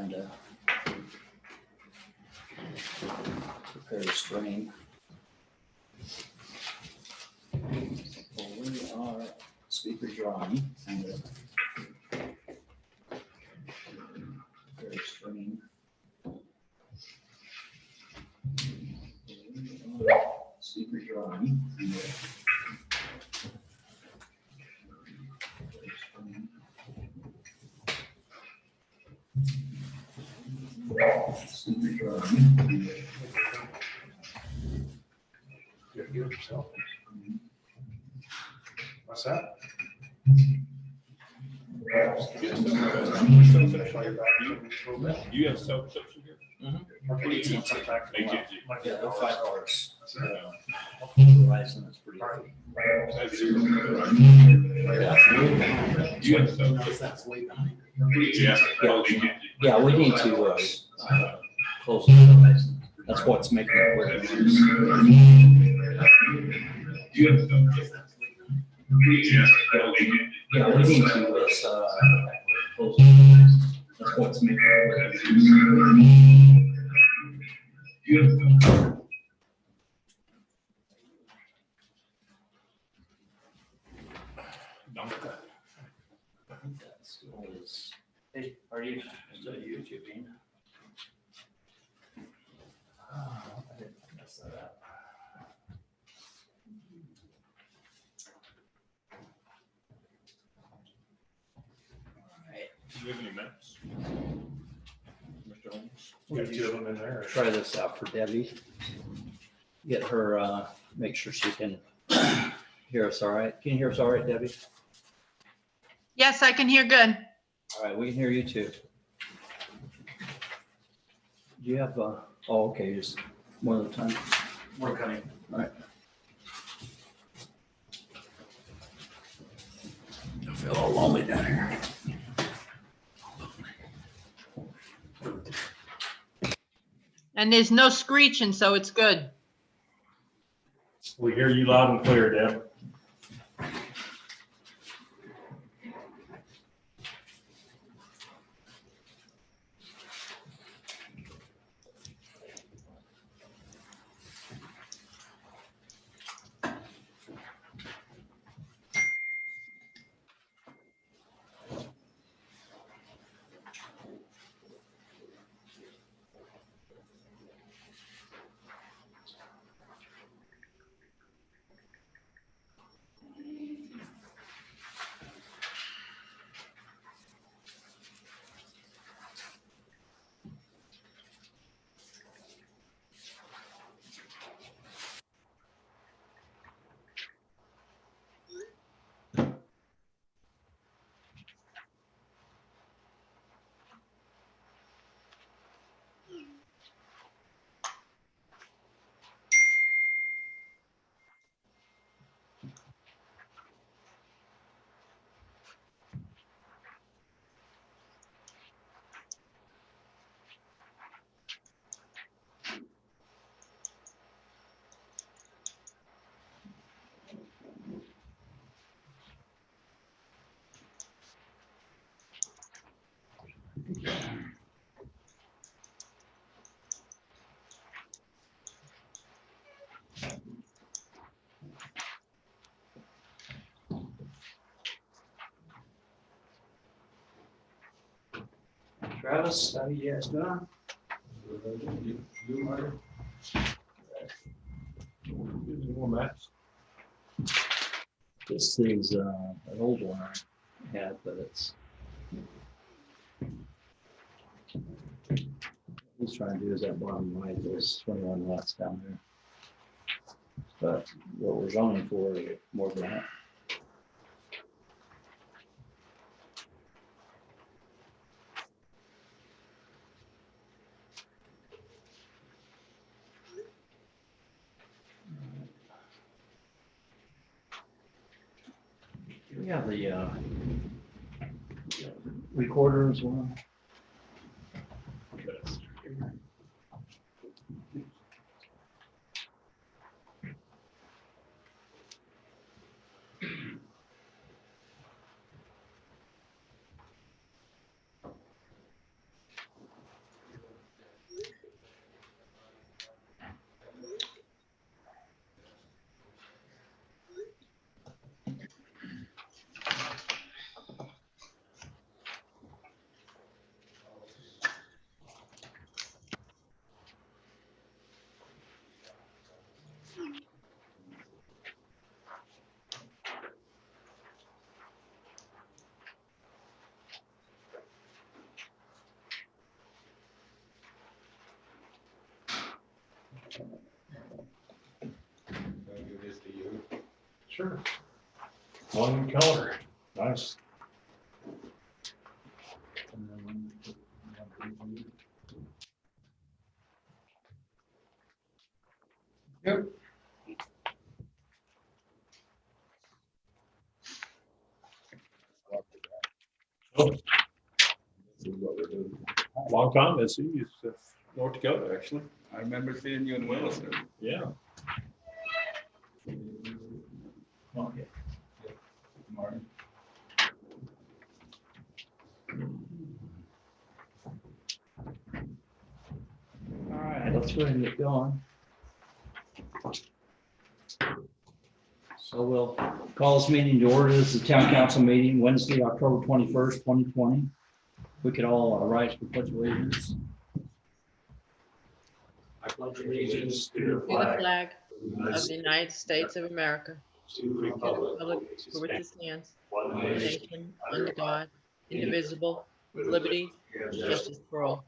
trying to prepare the stream. Well, we are, speakers are on. And prepare the stream. Speakers are on. Speakers are on. Yourself. What's that? You have self-perception here? Okay. Yeah, they're $5. Verizon is pretty good. That's zero. Yeah. You have self-perception. That's way behind. Yeah. Yeah, we need to close the Verizon. That's what's making it work. You have self-perception. Yeah, we need to close the Verizon. That's what's making it work. You have self-perception. I think that still is. Hey, are you still YouTubing? Oh, I didn't mess that up. All right. Do you have any maps? Mr. Holmes? Got two of them in there. Try this out for Debbie. Get her, make sure she can hear us all right. Can you hear us all right, Debbie? Yes, I can hear good. All right, we can hear you too. Do you have, oh, okay, just one at a time. We're coming. All right. I feel all lonely down here. And there's no screeching, so it's good. We hear you loud and clear, Deb. Travis, how you guys doing? More maps? This is an old one I had, but it's. What he's trying to do is that bottom right, there's 21 lots down there. But what we're zoning for is more than that. We have the recorder as well. I'll give this to you. Sure. One color, nice. Yep. Oh, This is what we're doing. long time, let's see, it's North Dakota, actually. I remember seeing you in Williston. Yeah. Okay. Martin. All right, let's go ahead and get going. So we'll call this meeting to order. This is the town council meeting, Wednesday, October 21st, 2020. We could all rise for pledge of allegiance. I pledge allegiance to the To the flag of the United States of America, to the to the republic for which it stands, one nation, under God, indivisible, with liberty and justice for all.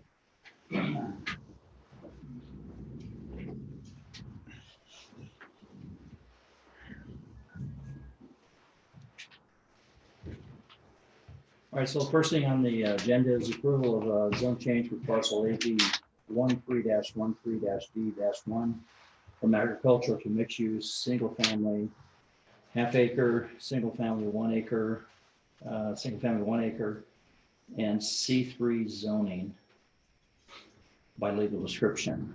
All right, so the first thing on the agenda is approval of zone change for parcel AB 13-13-D-1 from agricultural to mixed use, single family, half acre, single family 1 acre, single family 1 acre, and C3 zoning by legal description.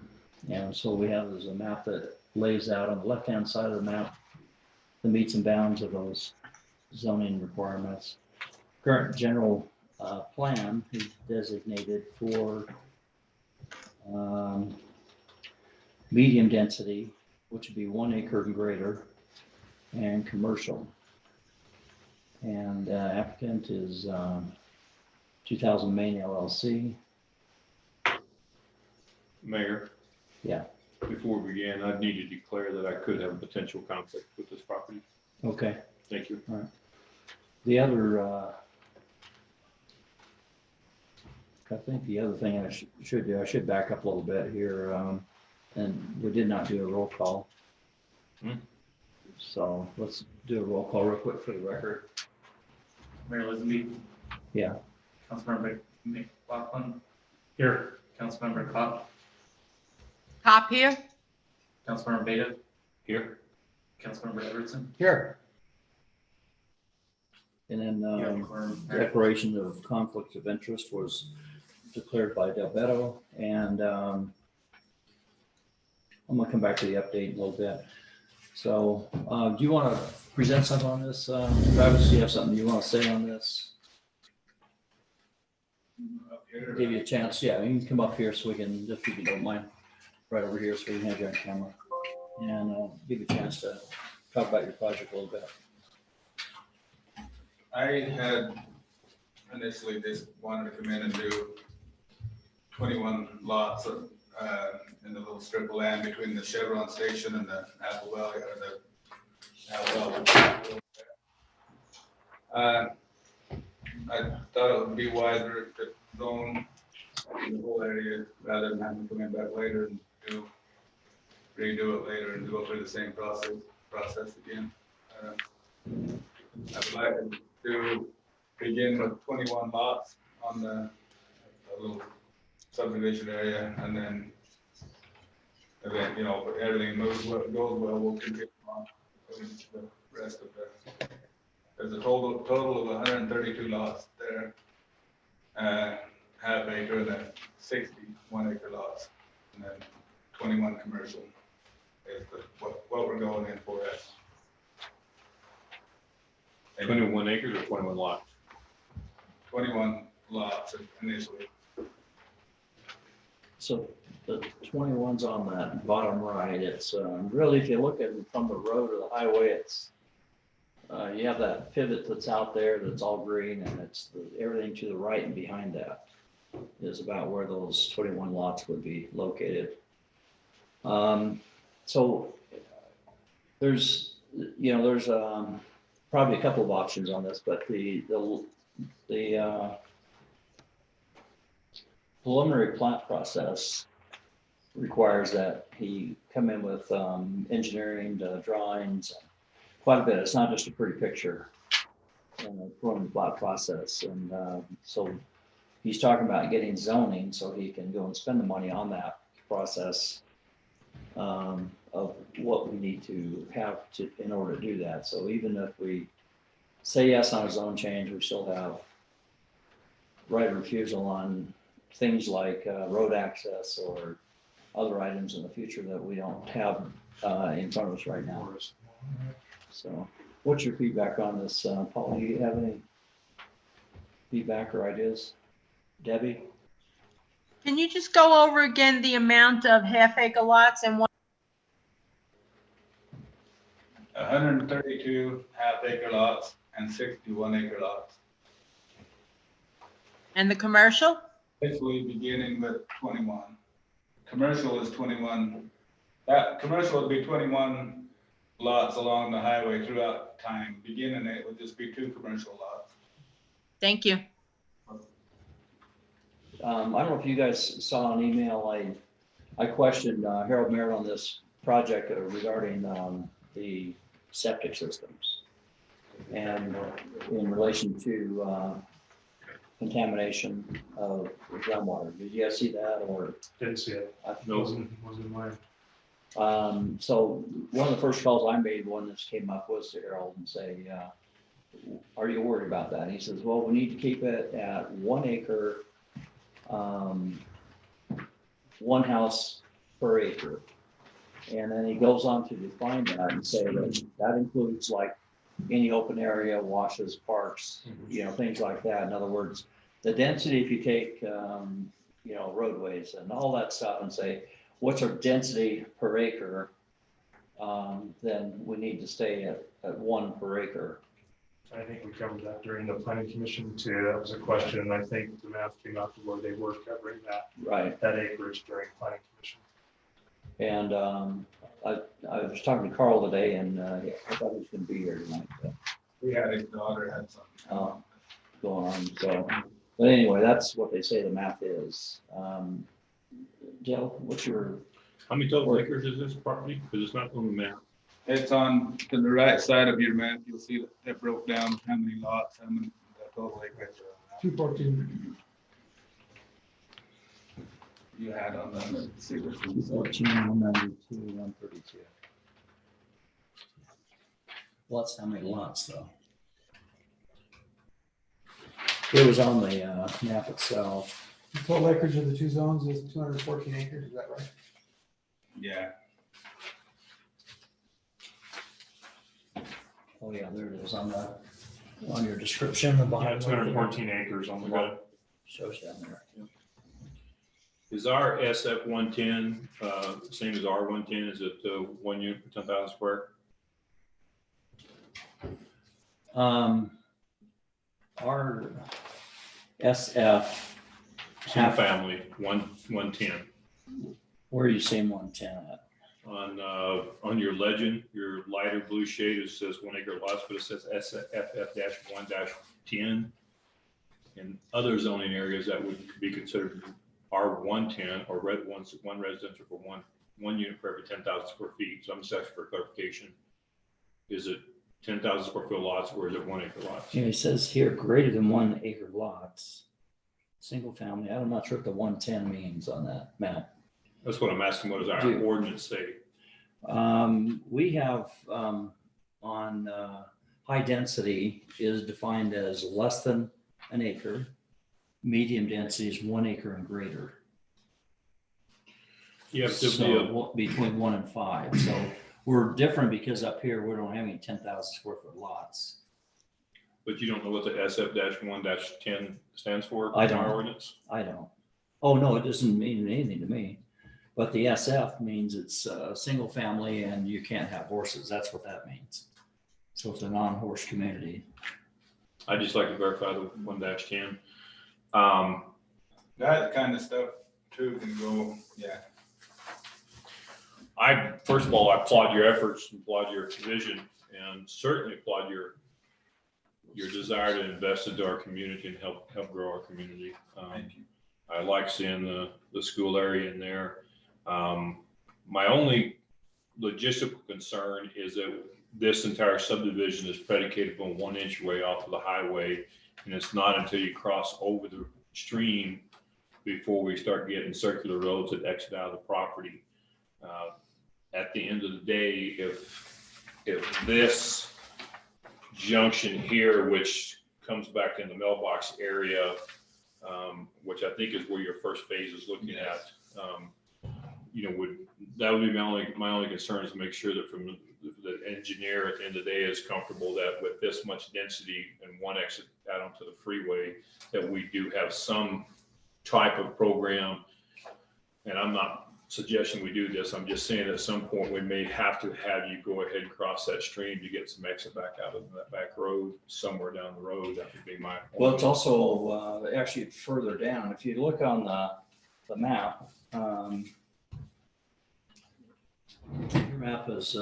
And so we have is a map that lays out on the left-hand side of the map the meets and bounds of those zoning requirements. Current general plan is designated for medium density, which would be 1 acre and greater, and commercial. And applicant is 2000 Main LLC. Mayor. Yeah. Before we begin, I need to declare that I could have a potential conflict with this property. Okay. Thank you. The other, I think the other thing I should do, I should back up a little bit here. And we did not do a roll call. So let's do a roll call real quick for the record. Mayor Lisenby. Yeah. Councilmember McLaughlin. Here. Councilmember Cop. Cop here? Councilmember Beta. Here. Councilmember Evertson. Here. And then You have a quorum. declaration of conflicts of interest was declared by Del Beto. And I'm gonna come back to the update in a little bit. So do you want to present something on this? Travis, do you have something you want to say on this? Up here. Give you a chance. Yeah, you can come up here so we can, if you don't mind, right over here so we can have you on camera. And give you a chance to talk about your project a little bit. I had initially just wanted to come in and do 21 lots of, in the little strip of land between the Chevron station and the Apple Valley, or the Apple Valley. I thought it would be wiser to zone the whole area rather than having to come in back later and redo it later and go through the same process again. I would like to begin with 21 lots on the little subdivision area, and then, you know, if everything goes well, we'll continue on with the rest of the. There's a total of 132 lots there, half acre, and then 60 1 acre lots, and then 21 commercial is what we're going in for. 21 acres or 21 lots? 21 lots initially. So the 21's on that bottom right. It's really, if you look at it from the road or the highway, it's you have that pivot that's out there that's all green, and it's everything to the right and behind that is about where those 21 lots would be located. So there's probably a couple of options on this, but the preliminary plat process requires that he come in with engineering drawings, quite a bit. It's not just a pretty picture from the plot process. And so he's talking about getting zoning so he can go and spend the money on that process of what we need to have in order to do that. So even if we say yes on a zone change, we still have right of refusal on things like road access or other items in the future that we don't have in front of us right now. So what's your feedback on this, Paul? Do you have any feedback or ideas? Debbie? Can you just go over again the amount of half-acre lots and what? 132 half-acre lots and 61 acre lots. And the commercial? Basically beginning with 21. Commercial is 21. That commercial would be 21 lots along the highway throughout time. Beginning it would just be 2 commercial lots. Thank you. I don't know if you guys saw an email. I questioned Harold Merritt on this project regarding the septic systems and in relation to contamination of groundwater. Did you guys see that or? Didn't see it. No. Wasn't mine. So one of the first calls I made when this came up was to Harold and say, are you worried about that? And he says, well, we need to keep it at 1 acre, 1 house per acre. And then he goes on to define that and say that includes like any open area, washes, parks, things like that. In other words, the density, if you take, roadways and all that stuff and say, what's our density per acre? Then we need to stay at 1 per acre. I think we covered that during the planning commission too. That was a question. And I think the math came out to where they were covering that acreage during planning commission. And I was talking to Carl today and I thought he was going to be here tonight. We had his daughter had something Going on. So, but anyway, that's what they say the math is. Joe, what's your? How many total acres is this property? Because it's not on the map. It's on to the right side of your map. You'll see that it broke down how many lots, how many the total acreage. 214. You had on the secret. 214, 192, 132. Well, that's how many lots though? It was on the map itself. The total acreage of the 2 zones is 214 acres, is that right? Yeah. Oh yeah, there it is on your description. The Yeah, bottom. 214 acres on the road. Shows down there. Is our SF 110, same as R 110? Is it 1 unit per 10,000 square? Our SF. Two family, 110. Where are you seeing 110 at? On your legend, your lighter blue shade, it says 1 acre lots, but it says SF-1-10. In other zoning areas that would be considered R110 or one residential for one unit for every 10,000 square feet. So I'm just asking for clarification. Is it 10,000 square foot lots or is it 1 acre lots? Yeah, it says here greater than 1 acre lots. Single family. I'm not sure what the 110 means on that map. That's what I'm asking. What does our ordinance say? We have on high density is defined as less than an acre. Medium density is 1 acre and greater. You have to So between 1 and 5. So we're different because up here we don't have any 10,000 square foot lots. but you don't know what the SF-1-10 stands for? I in don't. Our ordinance? I don't. Oh, no, it doesn't mean anything to me. But the SF means it's a single family and you can't have horses. That's what that means. So it's a non-horse community. I'd just like to verify the 1-10. That kind of stuff too can go, yeah. First of all, I applaud your efforts, applaud your vision, and certainly applaud your desire to invest into our community and help grow our community. Thank you. I like seeing the school area in there. My only logistical concern is that this entire subdivision is predicated on 1 entryway off of the highway. And it's not until you cross over the stream before we start getting circular roads that exit out of the property. At the end of the day, if this junction here, which comes back in the mailbox area, which I think is where your first phase is looking at, that would be my only concern, is to make sure that from the engineer at the end of the day is comfortable that with this much density and one exit out onto the freeway, that we do have some type of program. And I'm not suggesting we do this. I'm just saying at some point we may have to have you go ahead and cross that stream to get some exit back out of that back road somewhere down the road. That would be my. Well, it's also actually further down. If you look on the map, your map is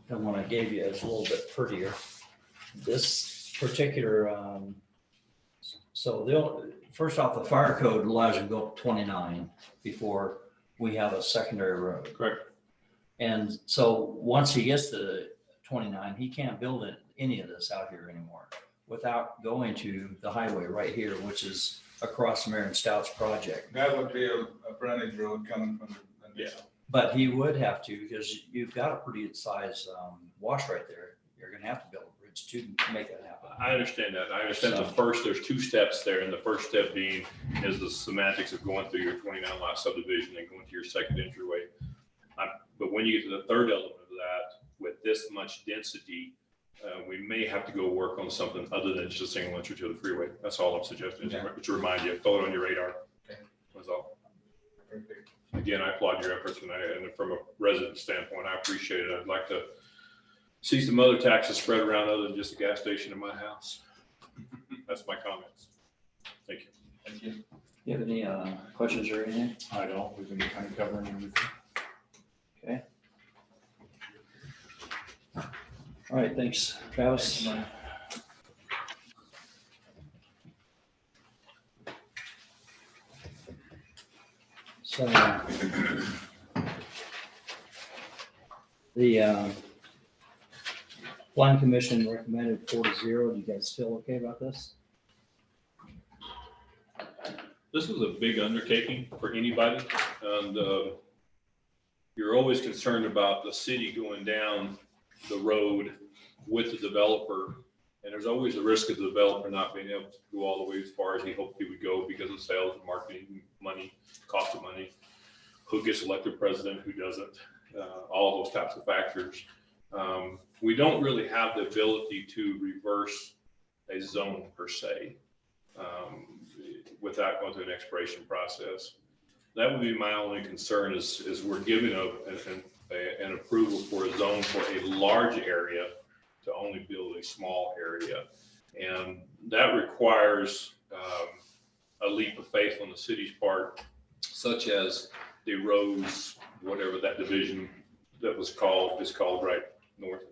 the one I gave you is a little bit prettier. This particular, first off, the fire code allows you to go up 29 before we have a secondary road. Correct. And so once he gets to 29, he can't build any of this out here anymore without going to the highway right here, which is across Marion Stout's project. That would be a frontage road coming from the. Yeah. But he would have to, because you've got a pretty good size wash right there. You're going to have to build a bridge to make that happen. I understand that. I understand there's 2 steps there, and the first step being is the semantics of going through your 29 lot subdivision and going to your second entryway. But when you get to the third element of that, with this much density, we may have to go work on something other than just a single entry to the freeway. That's all I'm suggesting, to remind you, throw it on your radar. Okay. That's all. Perfect. Again, I applaud your efforts, and from a resident standpoint, I appreciate it. I'd like to see some other taxes spread around other than just a gas station in my house. That's my comments. Thank you. Thank you. You have any questions or anything? I don't, we've been kind of covering everything. Okay. All right, thanks, Travis. So the Plan Commission recommended 4-0. Do you guys feel okay about this? This is a big undertaking for anybody, and you're always concerned about the city going down the road with the developer, and there's always the risk of the developer not being able to go all the way as far as he hoped he would go because of sales and marketing money, cost of money, who gets elected president, who doesn't, all those types of factors. We don't really have the ability to reverse a zone per se without going through an expiration process. That would be my only concern is we're giving an approval for a zone for a large area to only build a small area. And that requires a leap of faith on the city's part, such as the roads, whatever that division that was called is called right north.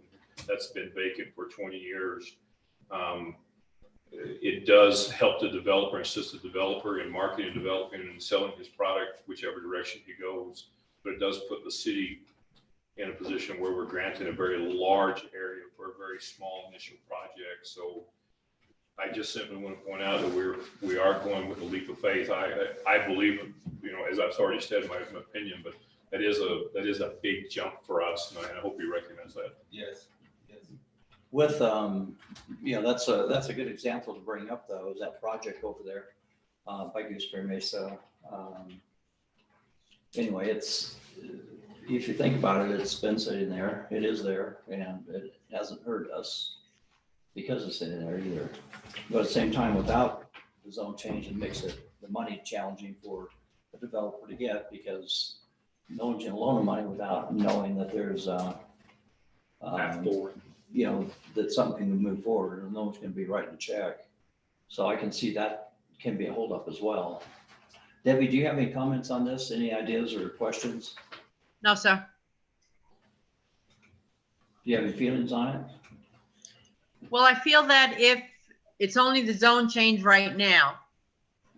That's been vacant for 20 years. It does help the developer, assist the developer in marketing, developing, and selling his product, whichever direction he goes. But it does put the city in a position where we're granting a very large area for a very small initial project. So I just simply want to point out that we are going with a leap of faith. I believe, as I've already said in my opinion, but that is a big jump for us, and I hope you recognize that. Yes. With, that's a good example to bring up though, is that project over there by Gooseberry Mesa. Anyway, if you think about it, it's been sitting there, it is there, and it hasn't hurt us because it's sitting there either. But at the same time, without the zone change, it makes the money challenging for the developer to get, because no one's gonna loan the money without knowing that there's Path forward. that something can move forward, and no one's going to be writing a check. So I can see that can be a holdup as well. Debbie, do you have any comments on this? Any ideas or questions? No, sir. Do you have any feelings on it? Well, I feel that if it's only the zone change right now,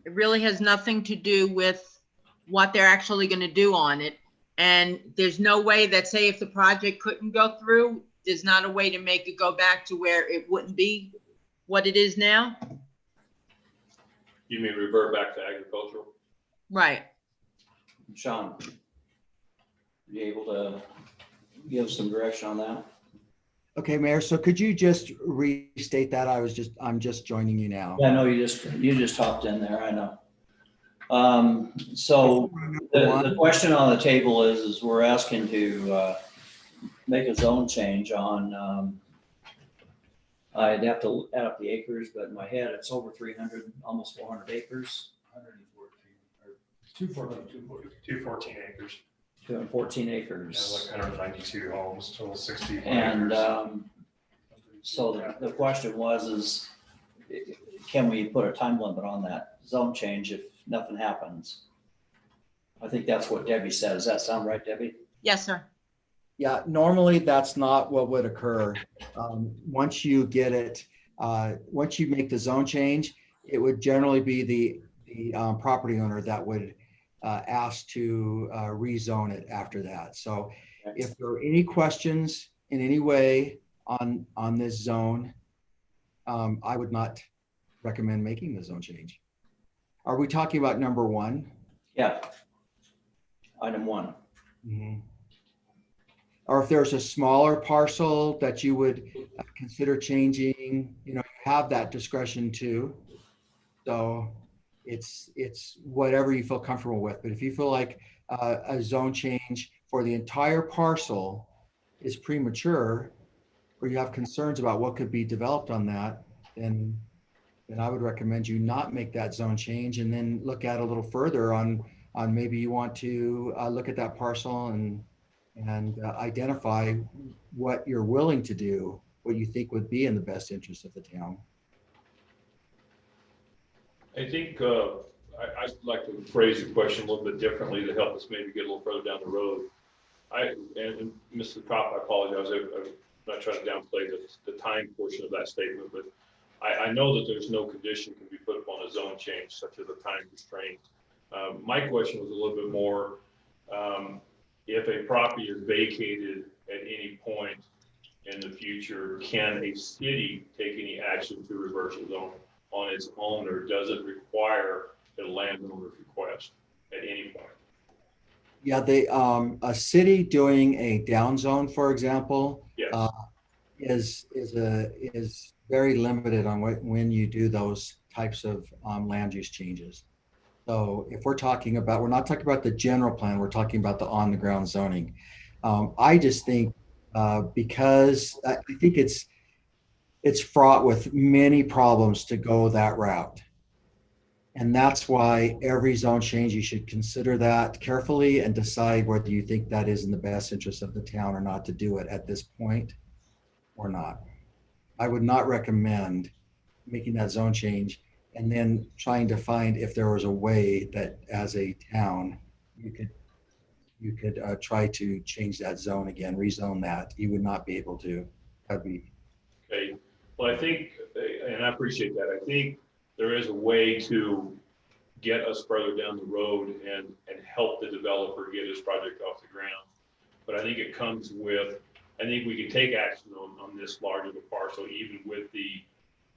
it really has nothing to do with what they're actually gonna do on it. And there's no way that, say, if the project couldn't go through, there's not a way to make it go back to where it wouldn't be what it is now? You mean revert back to agricultural? Right. Sean, you able to give some direction on that? Okay, Mayor, so could you just restate that? I'm just joining you now. Yeah, no, you just hopped in there, I know. So the question on the table is we're asking to make a zone change on, I'd have to add up the acres, but in my head, it's over 300, almost 400 acres. 214 acres. 214 Yeah, acres. like 192 homes, total 60 And acres. so the question is, can we put a time limit on that zone change if nothing happens? I think that's what Debbie said. Does that sound right, Debbie? Yes, sir. Yeah, normally that's not what would occur. Once you get it, once you make the zone change, it would generally be the property owner that would ask to rezone it after that. So if there are any questions in any way on this zone, I would not recommend making the zone change. Are we talking about number one? Yeah. Item 1. Mm-hmm. Or if there's a smaller parcel that you would consider changing, you have that discretion too. So it's whatever you feel comfortable with. But if you feel like a zone change for the entire parcel is premature, or you have concerns about what could be developed on that, then I would recommend you not make that zone change, and then look at a little further on maybe you want to look at that parcel and identify what you're willing to do, what you think would be in the best interest of the town. I think I'd like to phrase the question a little bit differently to help us maybe get a little further down the road. And Mr. Kopp, I apologize. I'm not trying to downplay the time portion of that statement, but I know that there's no condition can be put upon a zone change such as a time constraint. My question was a little bit more, if a property is vacated at any point in the future, can a city take any action to reverse a zone on its own, or does it require a landowner's request at any point? Yeah, a city doing a down zone, for example, Yes. is very limited on when you do those types of land use changes. So if we're not talking about the general plan, we're talking about the on the ground zoning. I just think because I think it's fraught with many problems to go that route. And that's why every zone change, you should consider that carefully and decide whether you think that is in the best interest of the town or not to do it at this point or not. I would not recommend making that zone change and then trying to find if there was a way that as a town, you could try to change that zone again, rezone that. You would not be able to. That'd be. Okay. Well, I think, and I appreciate that. I think there is a way to get us further down the road and help the developer get his project off the ground. But I think it comes with, I think we can take action on this large of a parcel, even with the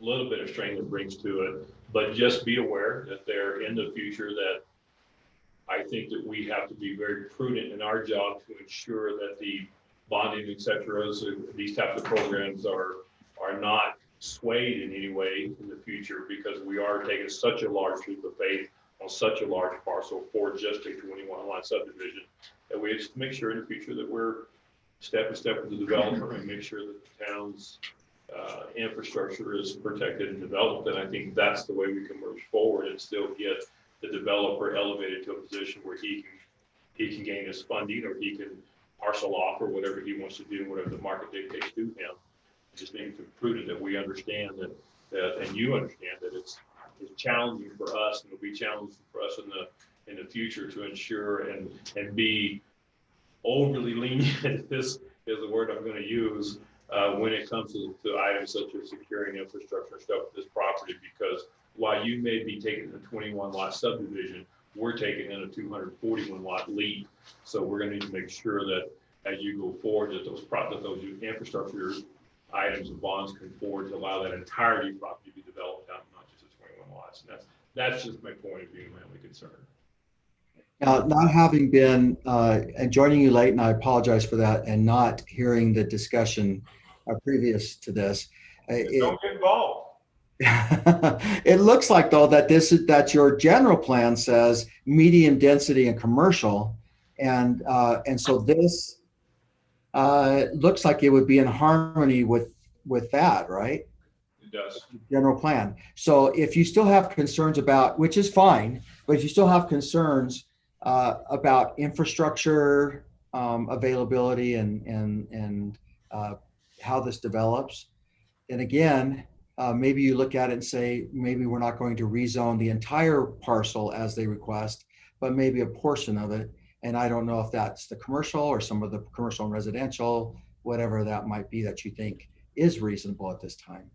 little bit of strain that brings to it. But just be aware that there in the future that I think that we have to be very prudent in our job to ensure that the bonding, et cetera, so these types of programs are not swayed in any way in the future, because we are taking such a large leap of faith on such a large parcel for just a 21 lot subdivision, that we just make sure in the future that we're step by step with the developer and make sure that the town's infrastructure is protected and developed. And I think that's the way we can move forward and still get the developer elevated to a position where he can gain his funding, or he can parcel off, or whatever he wants to do, whatever the market dictates to him. I just think it's prudent that we understand that and you understand that it's challenging for us, and it'll be challenging for us in the future to ensure and be overly lenient. This is the word I'm going to use when it comes to items such as securing infrastructure and stuff with this property, because while you may be taking a 21 lot subdivision, we're taking in a 241 lot lead. So we're gonna need to make sure that as you go forward, that those infrastructure items and bonds come forward to allow that entirety property to be developed out, not just the 21 lots. And that's just my point of view, my only concern. Now, not having been, and joining you late, and I apologize for that, and not hearing the discussion previous to this. Don't get involved. It looks like though that your general plan says medium density and commercial. And so this looks like it would be in harmony with that, right? It does. General plan. So if you still have concerns about, which is fine, but if you still have concerns about infrastructure availability and how this develops, and again, maybe you look at it and say, maybe we're not going to rezone the entire parcel as they request, but maybe a portion of it. And I don't know if that's the commercial or some of the commercial and residential, whatever that might be that you think is reasonable at this time.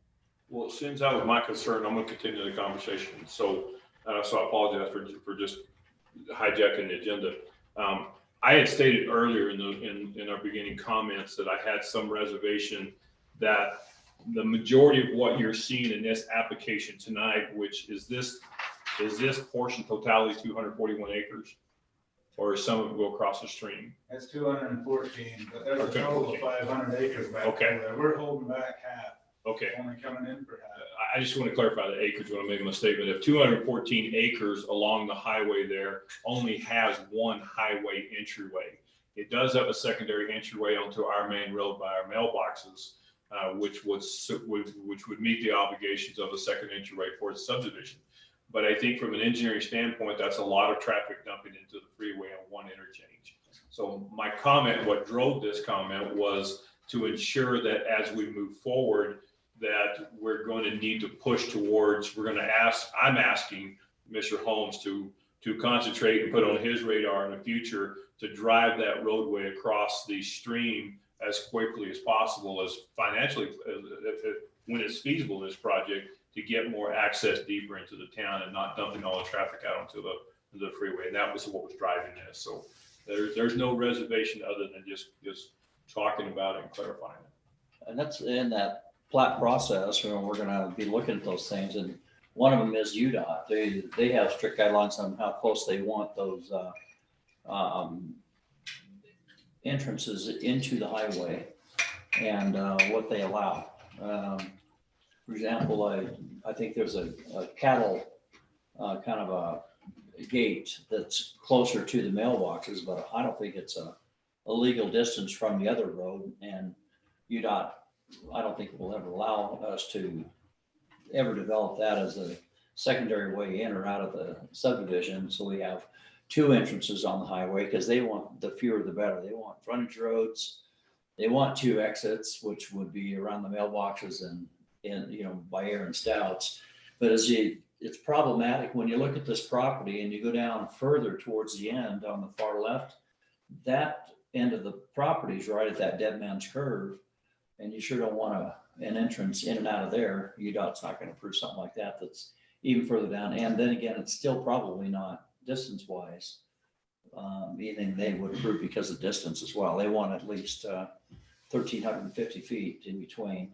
Well, since that was my concern, I'm going to continue the conversation. So I apologize for just hijacking the agenda. I had stated earlier in our beginning comments that I had some reservation that the majority of what you're seeing in this application tonight, which is this portion totality 241 acres, or some of it go across the stream? That's 214, but there's a Okay. total of 500 acres back Okay. there. We're holding back half, Okay. only coming in for half. I just want to clarify the acreage when I'm making my statement. If 214 acres along the highway there only has one highway entryway, it does have a secondary entryway onto our main road by our mailboxes, which would meet the obligations of a second entryway for the subdivision. But I think from an engineering standpoint, that's a lot of traffic dumping into the freeway on one interchange. So my comment, what drove this comment, was to ensure that as we move forward, that we're going to need to push towards, I'm asking Mr. Holmes to concentrate and put on his radar in the future to drive that roadway across the stream as quickly as possible, as financially, when it's feasible in this project, to get more access deeper into the town and not dumping all the traffic out onto the freeway. And that was what was driving this. So there's no reservation other than just talking about it and clarifying it. And that's in that plat process, where we're gonna be looking at those things, and one of them is UDOT. They have strict guidelines on how close they want those entrances into the highway and what they allow. For example, I think there's a cattle kind of a gate that's closer to the mailboxes, but I don't think it's a legal distance from the other road. And UDOT, I don't think will ever allow us to ever develop that as a secondary way in or out of the subdivision. So we have two entrances on the highway because they want the fewer the better. They want frontage roads. They want two exits, which would be around the mailboxes and by Aaron Stouts. But it's problematic when you look at this property and you go down further towards the end on the far left, that end of the property is right at that dead man's curve. And you sure don't want an entrance in and out of there. UDOT's not going to approve something like that that's even further down. And then again, it's still probably not distance wise. Anything they would approve because of distance as well. They want at least 1,350 feet in between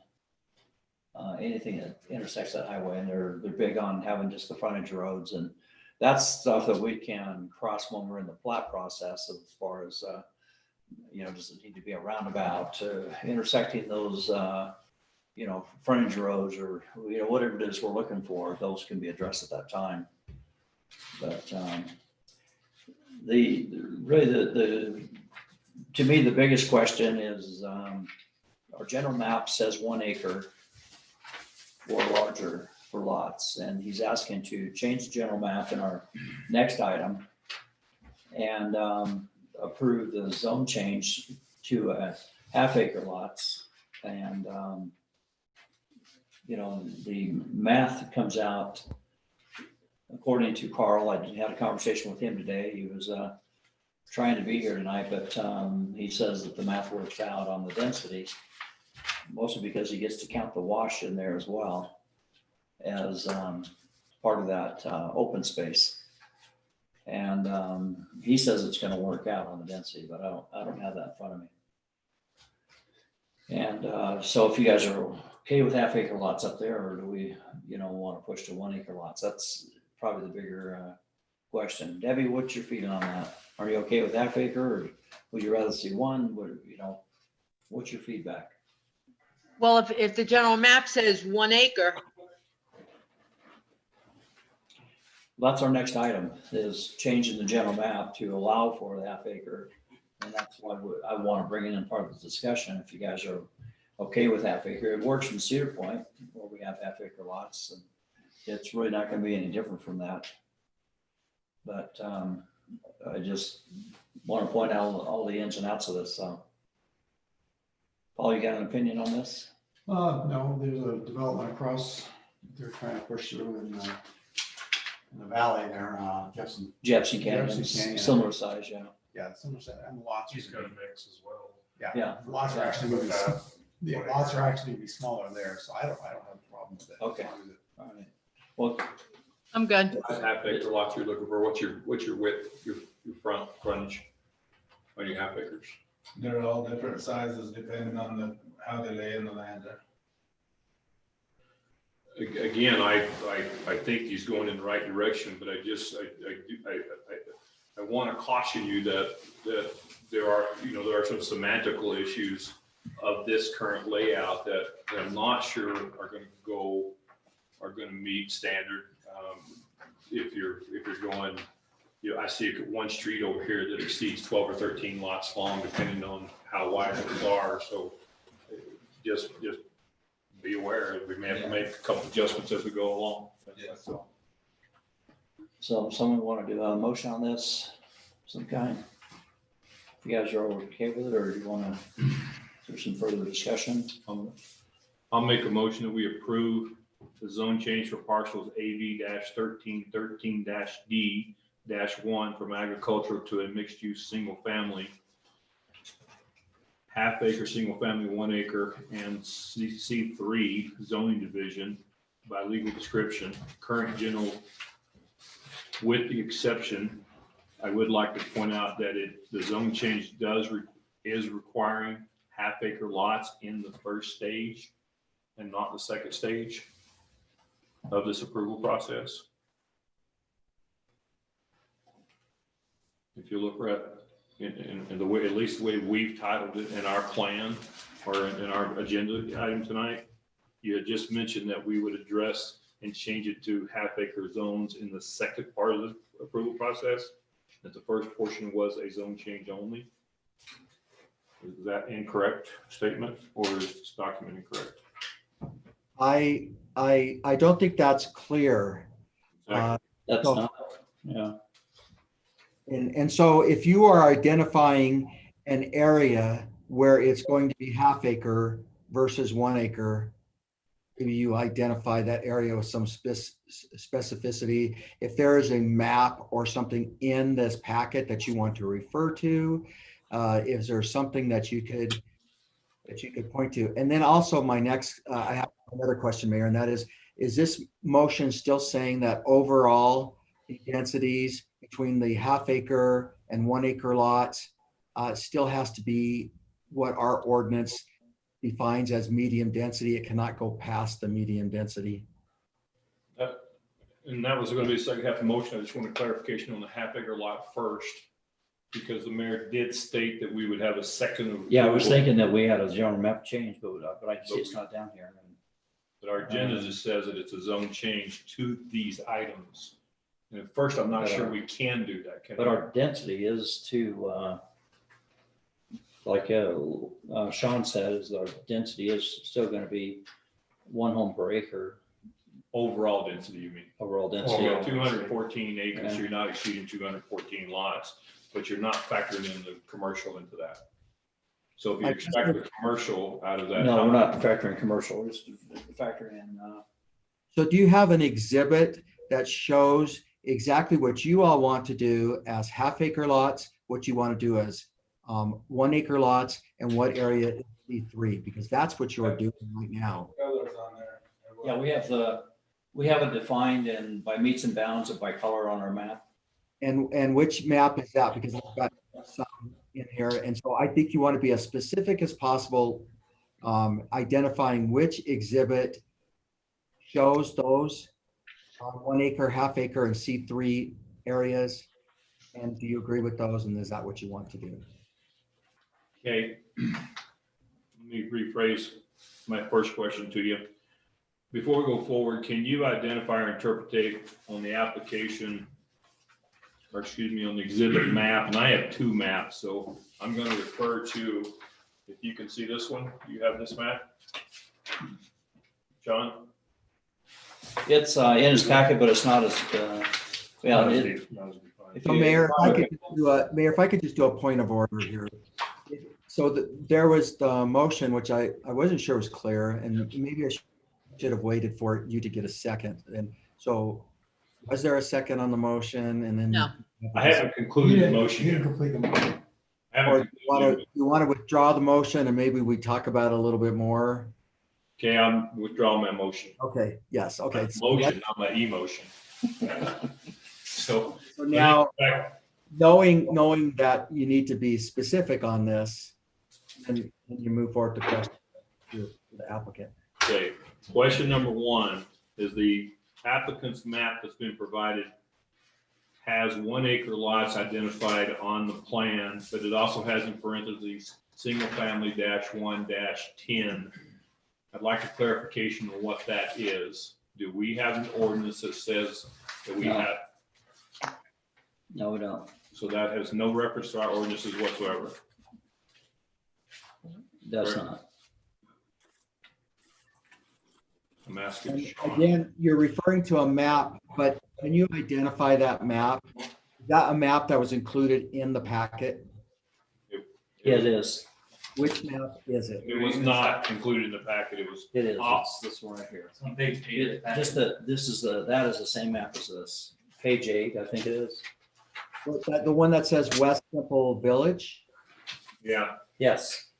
anything that intersects that highway. And they're big on having just the frontage roads. And that's stuff that we can cross when we're in the plat process as far as does it need to be a roundabout intersecting those, frontage roads or, whatever it is we're looking for, those can be addressed at that time. But to me, the biggest question is our general map says 1 acre or larger for lots. And he's asking to change the general map in our next item and approve the zone change to half-acre lots. And, the math comes out, according to Carl, I had a conversation with him today. He was trying to be here tonight, but he says that the math works out on the density, mostly because he gets to count the wash in there as well as part of that open space. And he says it's gonna work out on the density, but I don't have that in front of me. And so if you guys are okay with half acre lots up there, or do we, want to push to 1 acre lots? That's probably the bigger question. Debbie, what's your feeling on that? Are you okay with half acre, or would you rather see one? What's your feedback? Well, if the general map says 1 acre, That's our next item, is changing the general map to allow for the half acre. And that's why I want to bring it in part of the discussion. If you guys are okay with half acre, it works from Cedar Point where we have half acre lots, and it's really not going to be any different from that. But I just want to point out all the ins and outs of this. Paul, you got an opinion on this? No, there's a development across, they're trying to push through in the valley there, Jefferson. Jefferson Canyon, Jefferson Canyon. similar size, yeah. Yeah, Somerset, and the lots. He's got a mix as well. Yeah. The lots are actually moving. Yeah, lots are actually gonna be smaller there, so I don't have a problem with it. Okay. As long as it- All right. Well, I'm good. Half acre lots you're looking for, what's your width, your frontage on your half acres? They're all different sizes depending on how they lay in the land there. Again, I think he's going in the right direction, but I want to caution you that there are some semantical issues of this current layout that I'm not sure are going to meet standard. If you're going, I see one street over here that exceeds 12 or 13 lots long, depending on how wide those are. So just be aware, we may have to make a couple adjustments as we go along. That's all. so someone want to do a motion on this, some kind? If you guys are okay with it, or do you want to, there's some further discussion? I'll make a motion that we approve the zone change for parcels AV-1313-D-1 from agricultural to a mixed use single family, half acre, single family, 1 acre, and C3 zoning division by legal description, current general, with the exception, I would like to point out that the zone change is requiring half acre lots in the first stage and not the second stage of this approval process. If you look at in the way, at least the way we've titled it in our plan or in our agenda item tonight, you had just mentioned that we would address and change it to half acre zones in the second part of the approval process. That the first portion was a zone change only. Is that incorrect statement, or is this document incorrect? I don't think that's clear. That's So- not, yeah. And so if you are identifying an area where it's going to be half acre versus 1 acre, maybe you identify that area with some specificity. If there is a map or something in this packet that you want to refer to, if there's something that you could point to. And then also my next, I have another question, Mayor, and that is this motion still saying that overall the densities between the half acre and 1 acre lots still has to be what our ordinance defines as medium density? It cannot go past the medium density. And that was going to be the second half of the motion. I just wanted clarification on the half acre lot first, because the mayor did state that we would have a second. Yeah, I was thinking that we had a general map change, but I can see it's not down here. But our agenda just says that it's a zone change to these items. And at first, I'm not sure we can do that. Can But we? our density is to, like Sean said, is our density is still going to be 1 home per acre Overall density, you mean? overall So density. you have 214 acres, Yeah. you're not exceeding 214 lots, but you're not factoring in the commercial into that. So if you extract the commercial out of that. No, we're not factoring commercial, we're just factoring in, So do you have an exhibit that shows exactly what you all want to do as half acre lots, what you want to do as 1 acre lots, and what area is C3? Because that's what you're doing right now. Colors on there. yeah, we have it defined and by meets and bounds and by color on our map. And which map is that? Because I've got some in here. And so I think you want to be as specific as possible, identifying which exhibit shows those 1 acre, half acre, and C3 areas. And do you agree with those? And is that what you want to do? Okay. Let me rephrase my first question to you. Before we go forward, can you identify or interpretate on the application, or excuse me, on the exhibit map? And I have two maps, so I'm going to refer to, if you can see this one, you have this map? John? It's in his packet, but it's not as, yeah, it- So Mayor, if I could just do a point of order here. So there was the motion, which I wasn't sure was clear, and maybe I should have waited for you to get a second. And so was there a second on the motion? And then No. I haven't concluded the motion You yet. didn't complete the motion. I Or haven't concluded. you want to withdraw the motion and maybe we talk about it a little bit more? Okay, I'm withdrawing my motion. Okay, yes, okay. My So motion, not my emotion. So now, back- knowing that you need to be specific on this, and you move forward to question to the applicant. Okay, question number one is the applicant's map that's been provided has 1 acre lots identified on the plan, but it also has in parentheses, single family -1-10. I'd like a clarification on what that is. Do we have an ordinance that says that we No. have, no, we don't. so that has no reference to our ordinances whatsoever? Does not. I'm asking. And Sean. again, you're referring to a map, but can you identify that map? Is that a map that was included in the packet? Yeah, it is. Which map is it? It was not included in the packet. It was It is. off. It's this one right here. It's on page 8 of the packet. Just that, that is the same map as this. Page 8, I think it is. Was that the one that says West Temple Village? Yeah, Yes.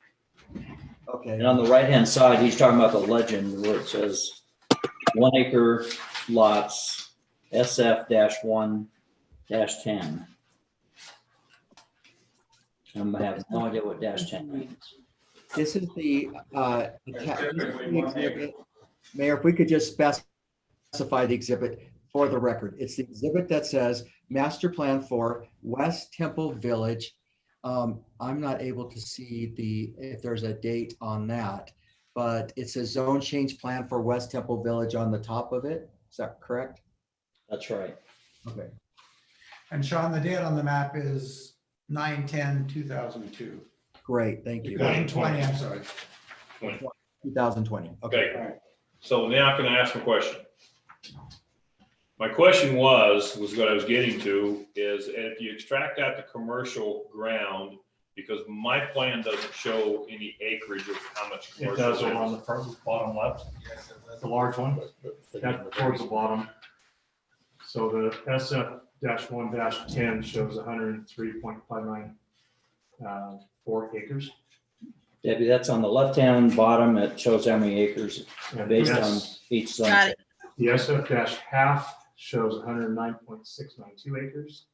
Okay. And on the right-hand side, he's talking about the legend where it says 1 acre lots, SF-1-10. I have no idea what -10 means. This is the exhibit. Mayor, if we could just specify the exhibit for the record. It's the exhibit that says master plan for West Temple Village. I'm not able to see if there's a date on that, but it's a zone change plan for West Temple Village on the top of it. Is that correct? That's right. Okay. And Sean, the date on the map is 9/10/2002. Great, thank you. 9/20, I'm sorry. 2020. Okay. okay. So now I'm gonna ask a question. My question was what I was getting to is if you extract out the commercial ground, because my plan doesn't show any acreage of how much It commercial. does over on the front, bottom left, the large one, that towards the bottom. So the SF-1-10 shows 103.59 4 acres. Debbie, that's on the left-hand bottom. It shows how many acres And based on yes, each zone. Got it. the SF-half shows 109.692 acres.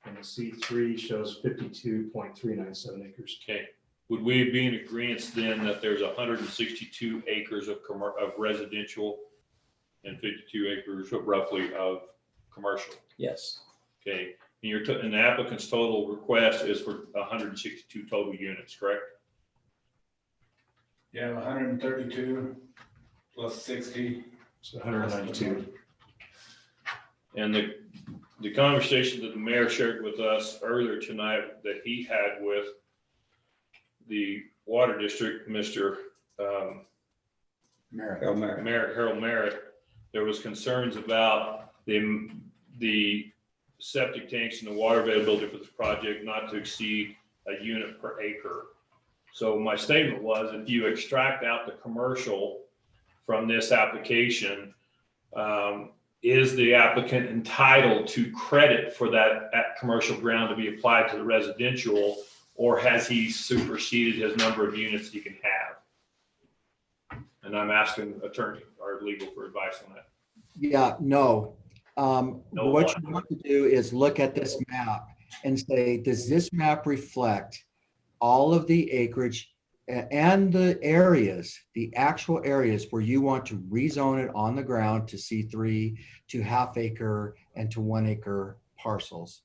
And the C3 shows 52.397 acres. Okay, would we be in agreement then that there's 162 acres of residential and 52 acres roughly of commercial? Yes. Okay, and the applicant's total request is for 162 total units, correct? Yeah, 132 plus 60. So 192. And the conversation that the mayor shared with us earlier tonight that he had with the water district, Mr. Harold Merritt. Harold Merritt, there was concerns about the septic tanks and the water availability for this project not to exceed a unit per acre. So my statement was, if you extract out the commercial from this application, is the applicant entitled to credit for that commercial ground to be applied to the residential, or has he superseded his number of units he can have? And I'm asking attorney or legal for advice on that. Yeah, no. What you want to do is look at this map and say, does this map reflect all of the acreage and the areas, the actual areas where you want to rezone it on the ground to C3, to half acre and to 1 acre parcels?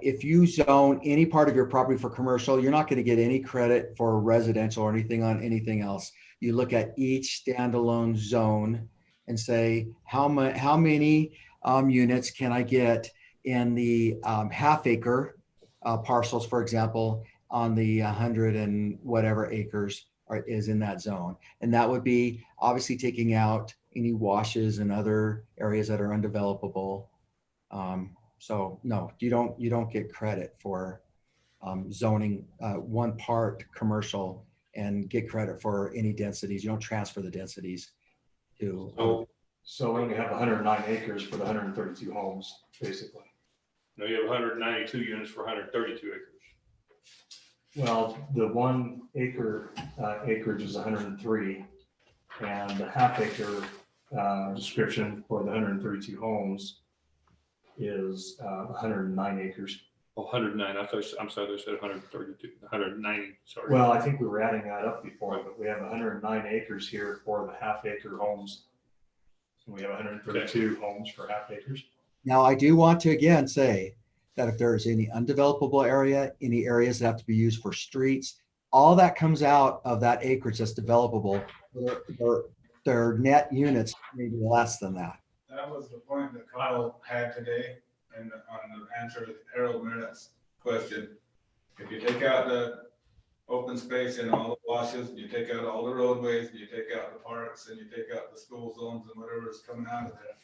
If you zone any part of your property for commercial, you're not going to get any credit for residential or anything on anything else. You look at each standalone zone and say, how many units can I get in the half acre parcels, for example, on the 100 and whatever acres is in that zone. And that would be obviously taking out any washes and other areas that are undevelopable. So no, you don't get credit for zoning one part commercial and get credit for any densities. You don't transfer the densities to. So we only have 109 acres for the 132 homes, basically. No, you have 192 units for 132 acres. Well, the 1 acre acreage is 103, and the half acre description for the 132 homes is 109 acres. Oh, 109, I'm sorry, they said 132, 190, sorry. Well, I think we were adding that up before, but we have 109 acres here for the half acre homes. And we have 132 homes for half acres. Now, I do want to again say that if there's any undevelopable area, any areas that have to be used for streets, all that comes out of that acreage that's developable. Their net units may be less than that. That was the point that Kyle had today, and on the answer to Harold Merritt's question. If you take out the open space and all the washes, you take out all the roadways, you take out the parks, and you take out the school zones and whatever is coming out of there,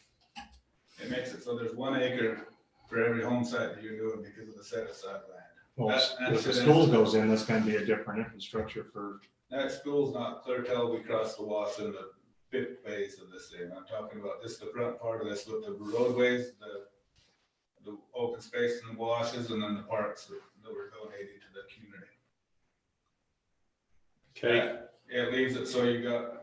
it makes it so there's 1 acre for every home site that you're doing because of the set aside land. Well, if the school goes in, that's going to be a different infrastructure for. That school's not clear till we cross the wash in the 5th phase of this thing. I'm talking about just the front part of this with the roadways, the open space and the washes, and then the parks that we're donating to the community. Okay, It leaves it so you got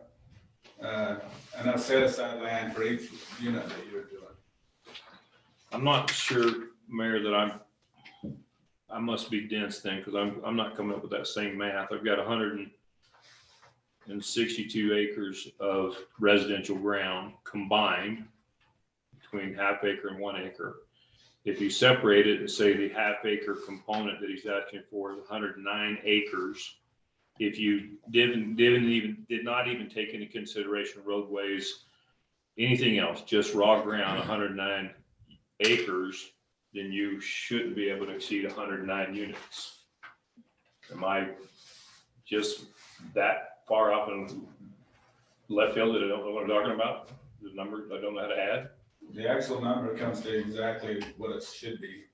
enough set aside land for each unit that you're doing. I'm not sure, Mayor, that I must be dense then, because I'm not coming up with that same math. I've got 162 acres of residential ground combined between half acre and 1 acre. If you separate it and say the half acre component that he's asking for is 109 acres, if you did not even take into consideration roadways, anything else, just raw ground, 109 acres, then you shouldn't be able to exceed 109 units. Am I just that far up in left field that I don't know what I'm talking about? The number I don't know how to add? The actual number comes to exactly what it should be.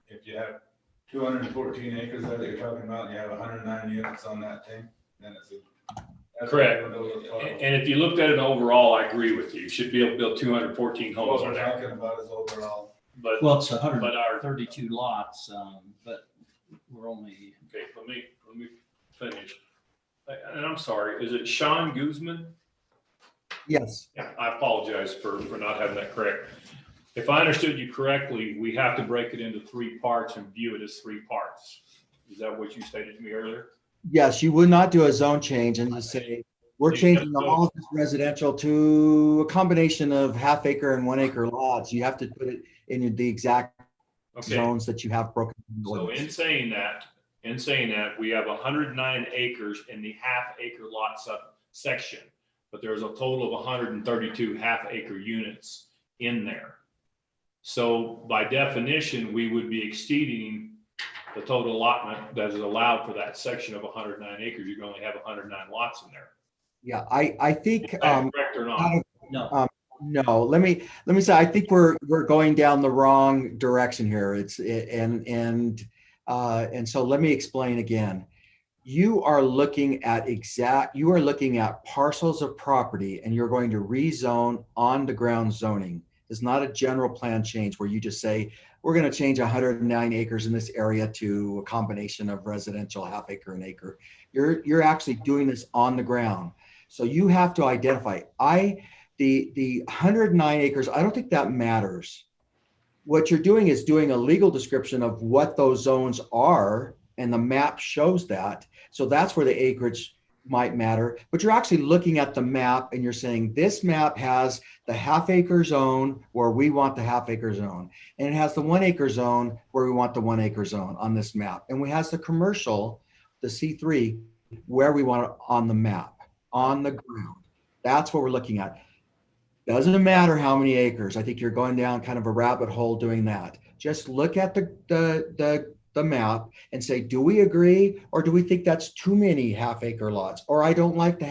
If you have 214 acres that you're talking about, and you have 109 units on that thing, then that's Correct. what those are total. And if you looked at it overall, I agree with you. You should be able to build 214 homes What on we're there. talking about is overall. But, Well, it's but our, 132 lots, but we're only, okay, let me finish. And I'm sorry, is it Sean Guzman? Yes. Yeah, I apologize for not having that correct. If I understood you correctly, we have to break it into 3 parts and view it as 3 parts. Is that what you stated to me earlier? Yes, you would not do a zone change and just say, we're changing all of this residential to a combination of half acre and 1 acre lots. You have to put it in the exact Okay, zones that you have broken. in the so ordinance. in saying that, we have 109 acres in the half acre lot section, but there's a total of 132 half acre units in there. So by definition, we would be exceeding the total allotment that is allowed for that section of 109 acres. You can only have 109 lots in there. Yeah, I think, Is that correct or not? no, no, let me say, I think we're going down the wrong direction here. And so let me explain again. You are looking at parcels of property and you're going to rezone on the ground zoning. It's not a general plan change where you just say, we're going to change 109 acres in this area to a combination of residential, half acre and acre. You're actually doing this on the ground. So you have to identify, the 109 acres, I don't think that matters. What you're doing is doing a legal description of what those zones are, and the map shows that. So that's where the acreage might matter. But you're actually looking at the map and you're saying this map has the half-acre zone where we want the half-acre zone. And it has the 1 acre zone where we want the 1 acre zone on this map. And we has the commercial, the C3, where we want it on the map, on the ground. That's what we're looking at. Doesn't matter how many acres. I think you're going down kind of a rabbit hole doing that. Just look at the map and say, do we agree, or do we think that's too many half-acre lots? Or we don't like the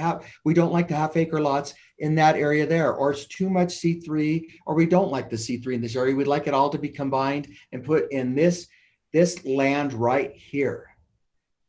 half-acre lots in that area there, or it's too much C3, or we don't like the C3 in this area. We'd like it all to be combined and put in this land right here.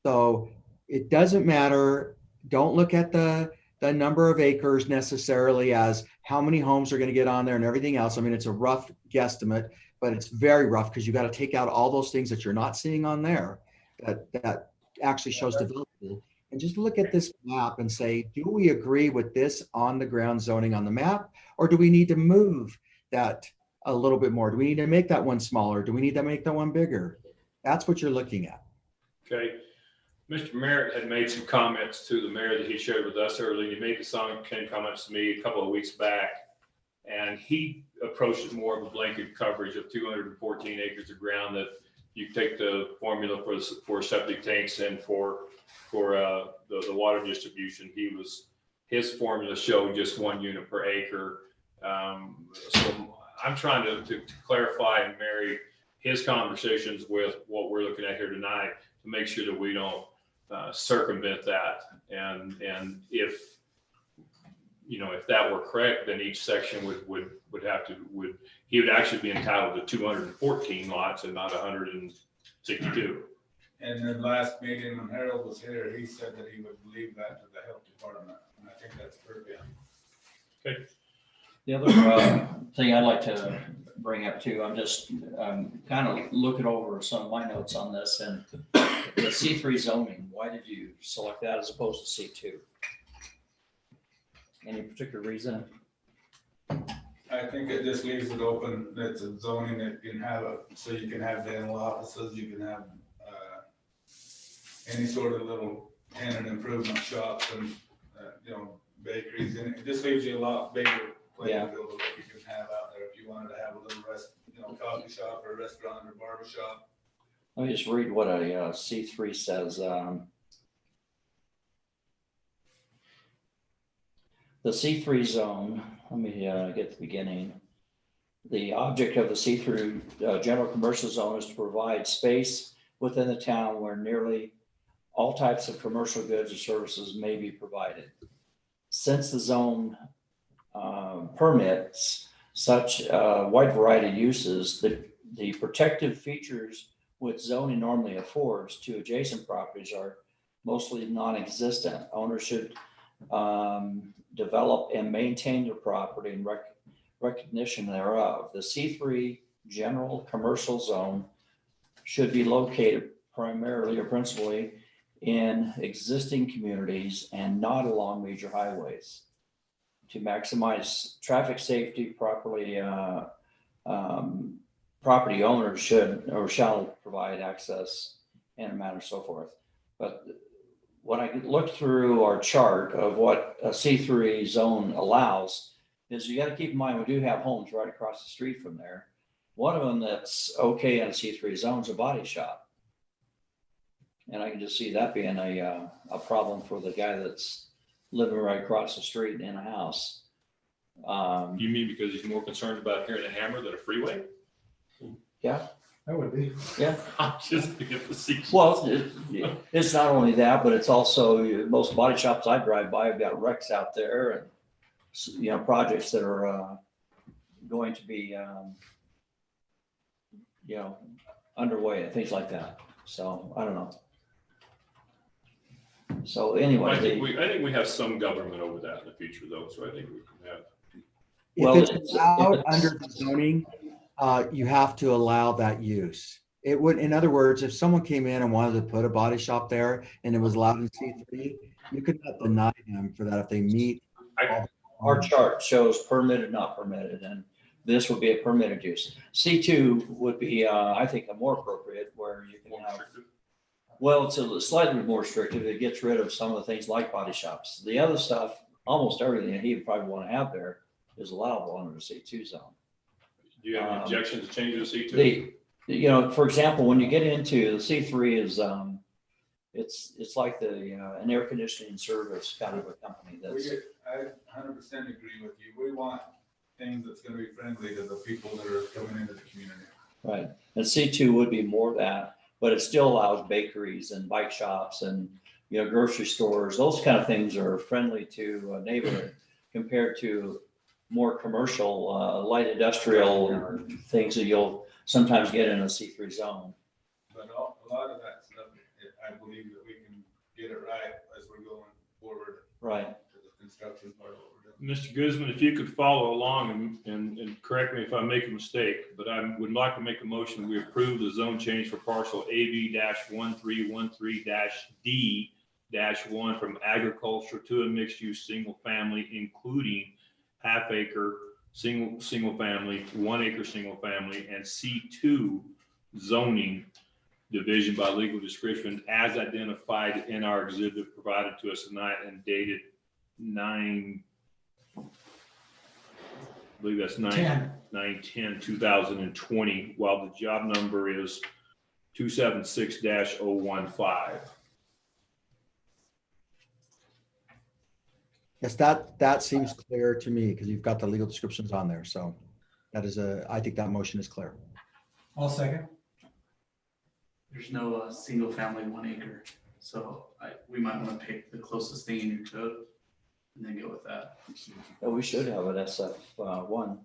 So it doesn't matter. Don't look at the number of acres necessarily as how many homes are going to get on there and everything else. I mean, it's a rough guesstimate, but it's very rough because you got to take out all those things that you're not seeing on there that actually shows development. And just look at this map and say, do we agree with this on the ground zoning on the map? Or do we need to move that a little bit more? Do we need to make that one smaller? Do we need to make that one bigger? That's what you're looking at. Okay. Mr. Merritt had made some comments to the mayor that he shared with us earlier. He made the same comments to me a couple of weeks back. And he approached it more of a blanket coverage of 214 acres of ground, that you take the formula for septic tanks and for the water distribution. His formula showed just 1 unit per acre. So I'm trying to clarify and marry his conversations with what we're looking at here tonight to make sure that we don't circumvent that. And if that were correct, then each section he would actually be entitled to 214 lots and not 162. And the last meeting when Harold was here, he said that he would leave that to the health department, and I think that's perfect. Okay. The other thing I'd like to bring up too, I'm just kind of looking over some of my notes on this, and the C3 zoning, why did you select that as opposed to C2? Any particular reason? I think it just leaves it open. It's a zoning that you can have so you can have dental offices, you can have any sort of little tenant improvement shops and bakeries, and it just leaves you a lot bigger playing field of what you can have out there if you wanted to have a little coffee shop or a restaurant or barber shop. Let me just read what a C3 says. The C3 zone, let me get the beginning. The object of the C3 general commercial zone is to provide space within the town where nearly all types of commercial goods or services may be provided. Since the zone permits such a wide variety of uses, the protective features which zoning normally affords to adjacent properties are mostly non-existent. Owners should develop and maintain their property in recognition thereof. The C3 general commercial zone should be located primarily or principally in existing communities and not along major highways. To maximize traffic safety, property owners should or shall provide access in a manner so forth. But when I looked through our chart of what a C3 zone allows, is you got to keep in mind we do have homes right across the street from there. One of them that's okay in a C3 zone is a body shop. And I can just see that being a problem for the guy that's living right across the street in a house. You mean because he's more concerned about hearing a hammer than a freeway? Yeah. That would be. Yeah. I'm just being facetious. Well, it's not only that, but it's also most body shops I drive by have got wrecks out there, and projects that are going to be underway and things like that. So I don't know. So anyway, I think we have some government over that in the future, though. So I think we can have. If it's allowed under the zoning, you have to allow that use. It would, in other words, if someone came in and wanted to put a body shop there and it was allowed in C3, you could not deny them for that if they meet all our chart shows permitted, not permitted, and this would be a permitted use. C2 would be, I think, a more appropriate where you can have, well, it's a slightly more restrictive. It gets rid of some of the things like body shops. The other stuff, almost everything that he would probably want to have there is allowable under the C2 zone. Do you have any objections to changing the C2? For example, when you get into the C3 is, it's like an air conditioning service kind of a company that's. I 100% agree with you. We want things that's gonna be friendly to the people that are coming into the community. Right, and C2 would be more of that, but it still allows bakeries and bike shops and, grocery stores. Those kind of things are friendly to a neighborhood compared to more commercial, light industrial things that you'll sometimes get in a C3 zone. But a lot of that stuff, I believe that we can get it right as we're going forward Right. to the construction part of what we're doing. Mr. Guzman, if you could follow along and correct me if I make a mistake, but I would like to make a motion, we approve the zone change for parcel AB-1313-D-1 from agriculture to a mixed use single family, including half acre single family, 1 acre single family, and C2 zoning division by legal description as identified in our exhibit provided to us tonight and dated 9, I believe that's 9/10/2020, while the job number is 276-015. Yes, that seems clear to me because you've got the legal descriptions on there. So I think that motion is clear. I'll second. There's no single family 1 acre, so we might want to pick the closest thing in your code and then go with that. Oh, we should have an SF1.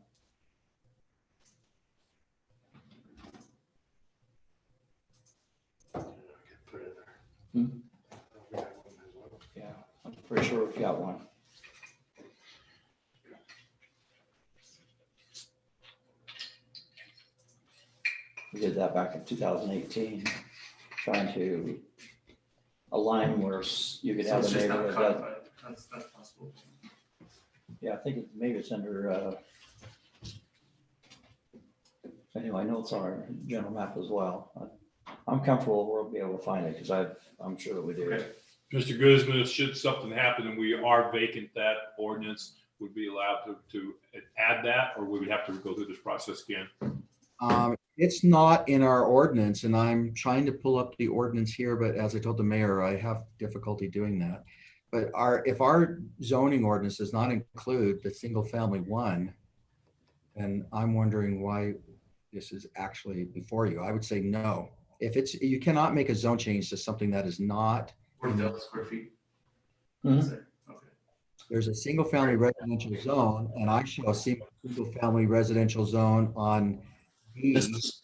Yeah, I'm pretty sure we've got one. We did that back in 2018, trying to align where you could So have it's a just not neighborhood that, codified. That's possible. yeah, I think maybe it's under, anyway, I know it's on our general map as well. I'm comfortable we'll be able to find it because I'm sure that we do. Okay. Mr. Guzman, should something happen and we are vacant, that ordinance would be allowed to add that, or we would have to go through this process again? It's not in our ordinance, and I'm trying to pull up the ordinance here, but as I told the mayor, I have difficulty doing that. But if our zoning ordinance does not include the single family 1, then I'm wondering why this is actually before you. I would say no. You cannot make a zone change to something that is not. 40,000 square feet. Mhm. Okay. There's a single family residential zone, and I show a single family residential zone on B. This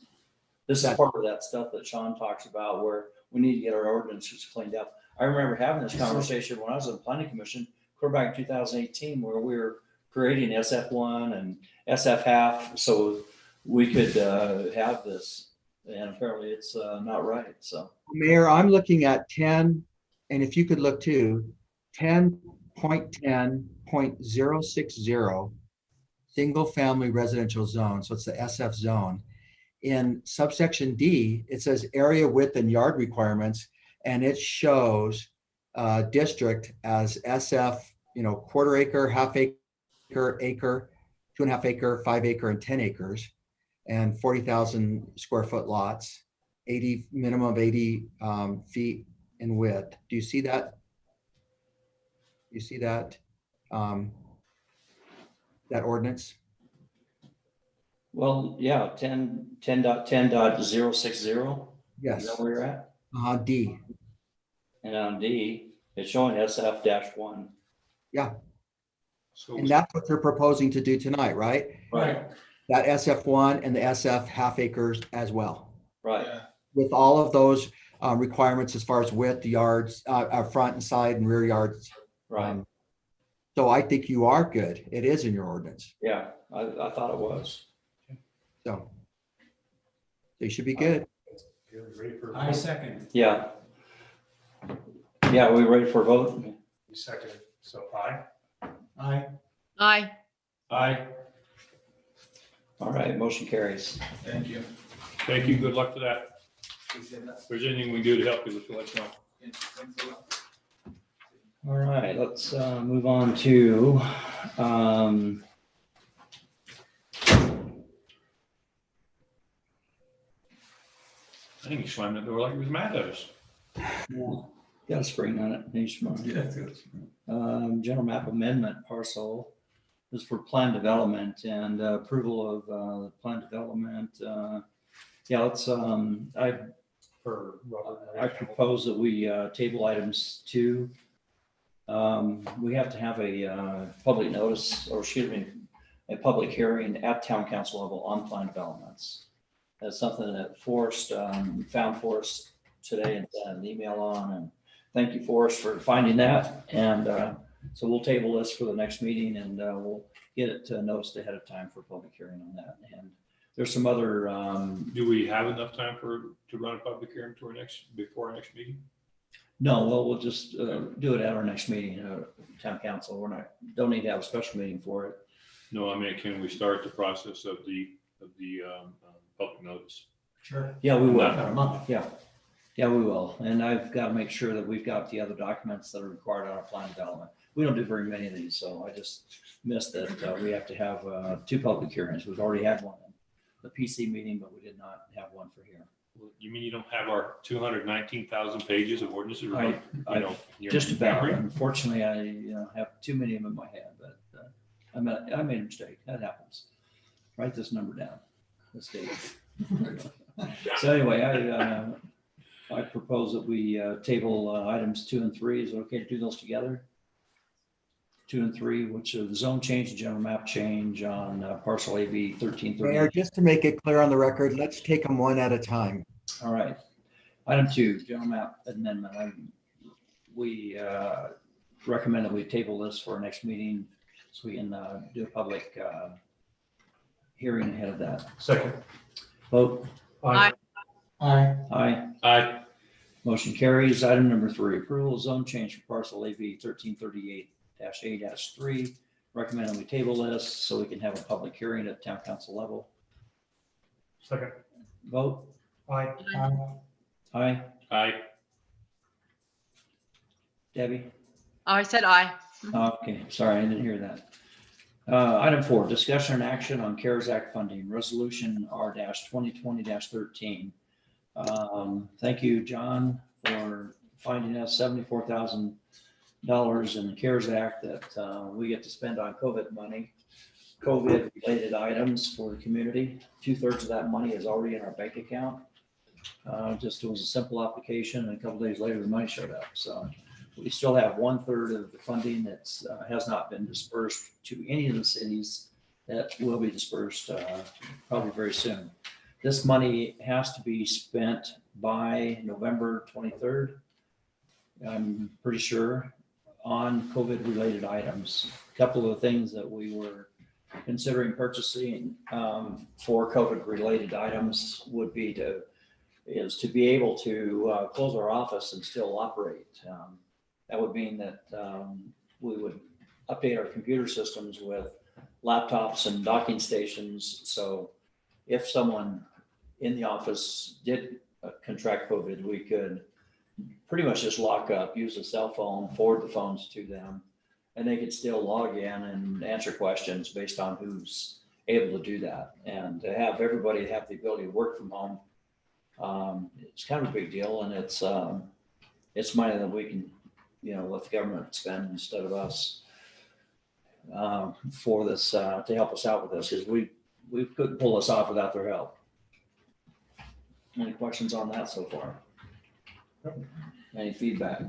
is part of that stuff that Sean talks about where we need to get our ordinances cleaned up. I remember having this conversation when I was on the planning commission, clear back in 2018, where we were creating SF1 and SF half, so we could have this. And apparently it's not right, so. Mayor, I'm looking at 10, and if you could look too, 10.10.060, single family residential zone. So it's the SF zone. In subsection D, it says area width and yard requirements, and it shows district as SF, 1/4 acre, half acre, acre, 2.5 acre, 5 acre, and 10 acres, and 40,000 square foot lots, minimum of 80 feet in width. Do you see that? You see that? That ordinance? Well, yeah, 10.10.060. Yes. Is that where you're at? D. And on D, it's showing SF-1. So And that's what they're proposing to do tonight, right? Right, That SF1 and the SF half acres as well, right. Yeah, with all of those requirements as far as width, yards, front and side and rear yards. Right. So I think you are good. It is in your ordinance. Yeah, I thought it was. So you should be good. I second. Yeah. Yeah, are we ready for a vote? Second, so aye. Aye. Aye. Aye. All right, motion carries. Thank you. Thank you. Good luck to that. Appreciate that. If there's anything we can do to help you, let us know. Yeah, thanks a lot. All right, let's move on to I think he slammed the door like he was mad at us. got a spring on it. Each month. General map amendment parcel is for plan development and approval of plan development. Yeah, let's, For Robert. I propose that we table items 2. We have to have a public notice, or excuse me, a public hearing at town council level on plan developments. That's something that Forrest found for us today and sent an email on, and thank you, Forrest, for finding that. And so we'll table this for the next meeting, and we'll get it noticed ahead of time for public hearing on that. And there's some other, Do we have enough time to run a public hearing before our next meeting? no, well, we'll just do it at our next meeting, town council. Don't need to have a special meeting for it. No, I mean, can we start the process of the public notice? Sure. Yeah, we will. About a month. Yeah, we will. And I've got to make sure that we've got the other documents that are required on our plan development. We don't do very many of these, so I just missed that we have to have 2 public hearings. We've already had one in the PC meeting, but we did not have one for here. You mean you don't have our 219,000 pages of ordinances? I You're just about. remembering? Unfortunately, I have too many of them in my head, but I made a mistake. That happens. Write this number down. This date. So anyway, I propose that we table items 2 and 3. Is it okay to do those together? 2 and 3, which are the zone change, and general map change on parcel AB 1330. Mayor, just to make it clear on the record, let's take them one at a time. All right. Item 2, general map amendment. We recommend that we table this for our next meeting so we can do a public hearing ahead of that. Second. Vote. Aye. Aye. Aye. Aye. Motion carries. Item number 3, approval of zone change for parcel AB 1338-A-3. Recommend that we table this so we can have a public hearing at town council level. Second. Vote. Aye. Aye. Aye. Debbie? Oh, I said aye. Okay, sorry, I didn't hear that. Item 4, discussion and action on CARES Act funding, resolution R-2020-13. Thank you, John, for finding us $74,000 in the CARES Act that we get to spend on COVID money, COVID-related items for the community. 2/3 of that money is already in our bank account. Just it was a simple application, and a couple days later, the money showed up. So we still have 1/3 of the funding that has not been dispersed to any of the cities that will be dispersed probably very soon. This money has to be spent by November 23rd. I'm pretty sure on COVID-related items. A couple of the things that we were considering purchasing for COVID-related items would be to be able to close our office and still operate. That would mean that we would update our computer systems with laptops and docking stations. So if someone in the office did contract COVID, we could pretty much just lock up, use a cell phone, forward the phones to them, and they could still log in and answer questions based on who's able to do that. And to have everybody have the ability to work from home, it's kind of a big deal, and it's money that we can, let the government spend instead of us for this, to help us out with this, because we couldn't pull this off without their help. Any questions on that so far? Any feedback?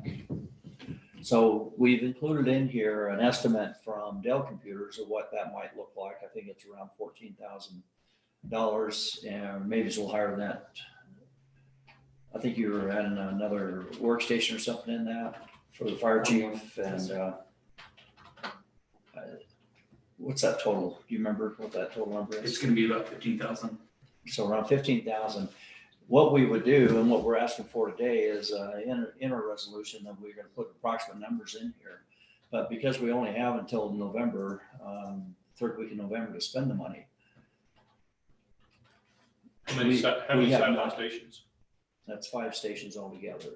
So we've included in here an estimate from Dell Computers of what that might look like. I think it's around $14,000, and maybe it's a little higher than that. I think you were adding another workstation or something in that for the fire chief, and what's that total? Do you remember what that total number is? It's gonna be about 15,000. So around 15,000. What we would do and what we're asking for today is in a resolution that we're going to put approximate numbers in here But because we only have until November, third week in November to spend the money. How many we have satellite not- stations? That's 5 stations altogether.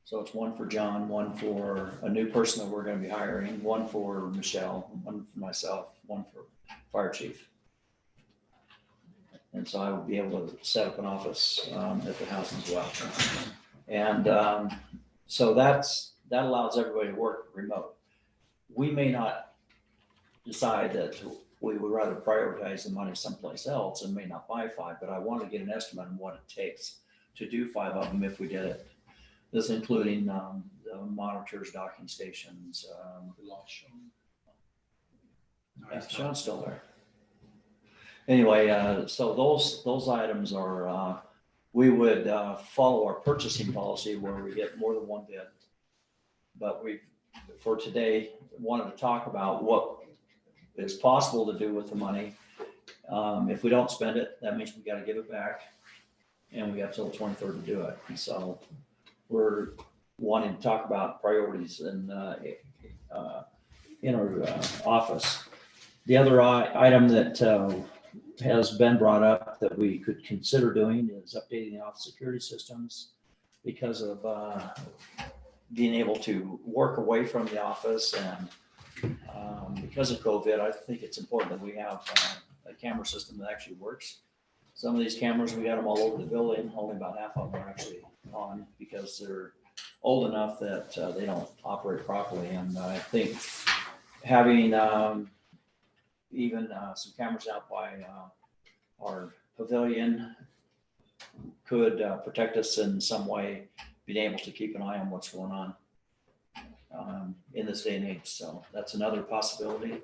So it's one for John, one for a new person that we're gonna be hiring, one for Michelle, one for myself, one for fire chief. And so I will be able to set up an office at the house as well. And so that allows everybody to work remote. We may not decide that we would rather prioritize the money someplace else and may not buy 5, but I want to get an estimate on what it takes to do 5 of them if we did it. This including the monitors, docking stations. Sean's still there. Anyway, so those items are, we would follow our purchasing policy where we get more than one bid. But we, for today, wanted to talk about what is possible to do with the money. If we don't spend it, that means we got to give it back. And we have till the 23rd to do it. And so we're wanting to talk about priorities in our office. The other item that has been brought up that we could consider doing is updating the office security systems because of being able to work away from the office, and because of COVID, I think it's important that we have a camera system that actually works. Some of these cameras, we got them all over the building, only about half of them are actually on because they're old enough that they don't operate properly. And I think having even some cameras out by our pavilion could protect us in some way, being able to keep an eye on what's going on in this day and age. So that's another possibility.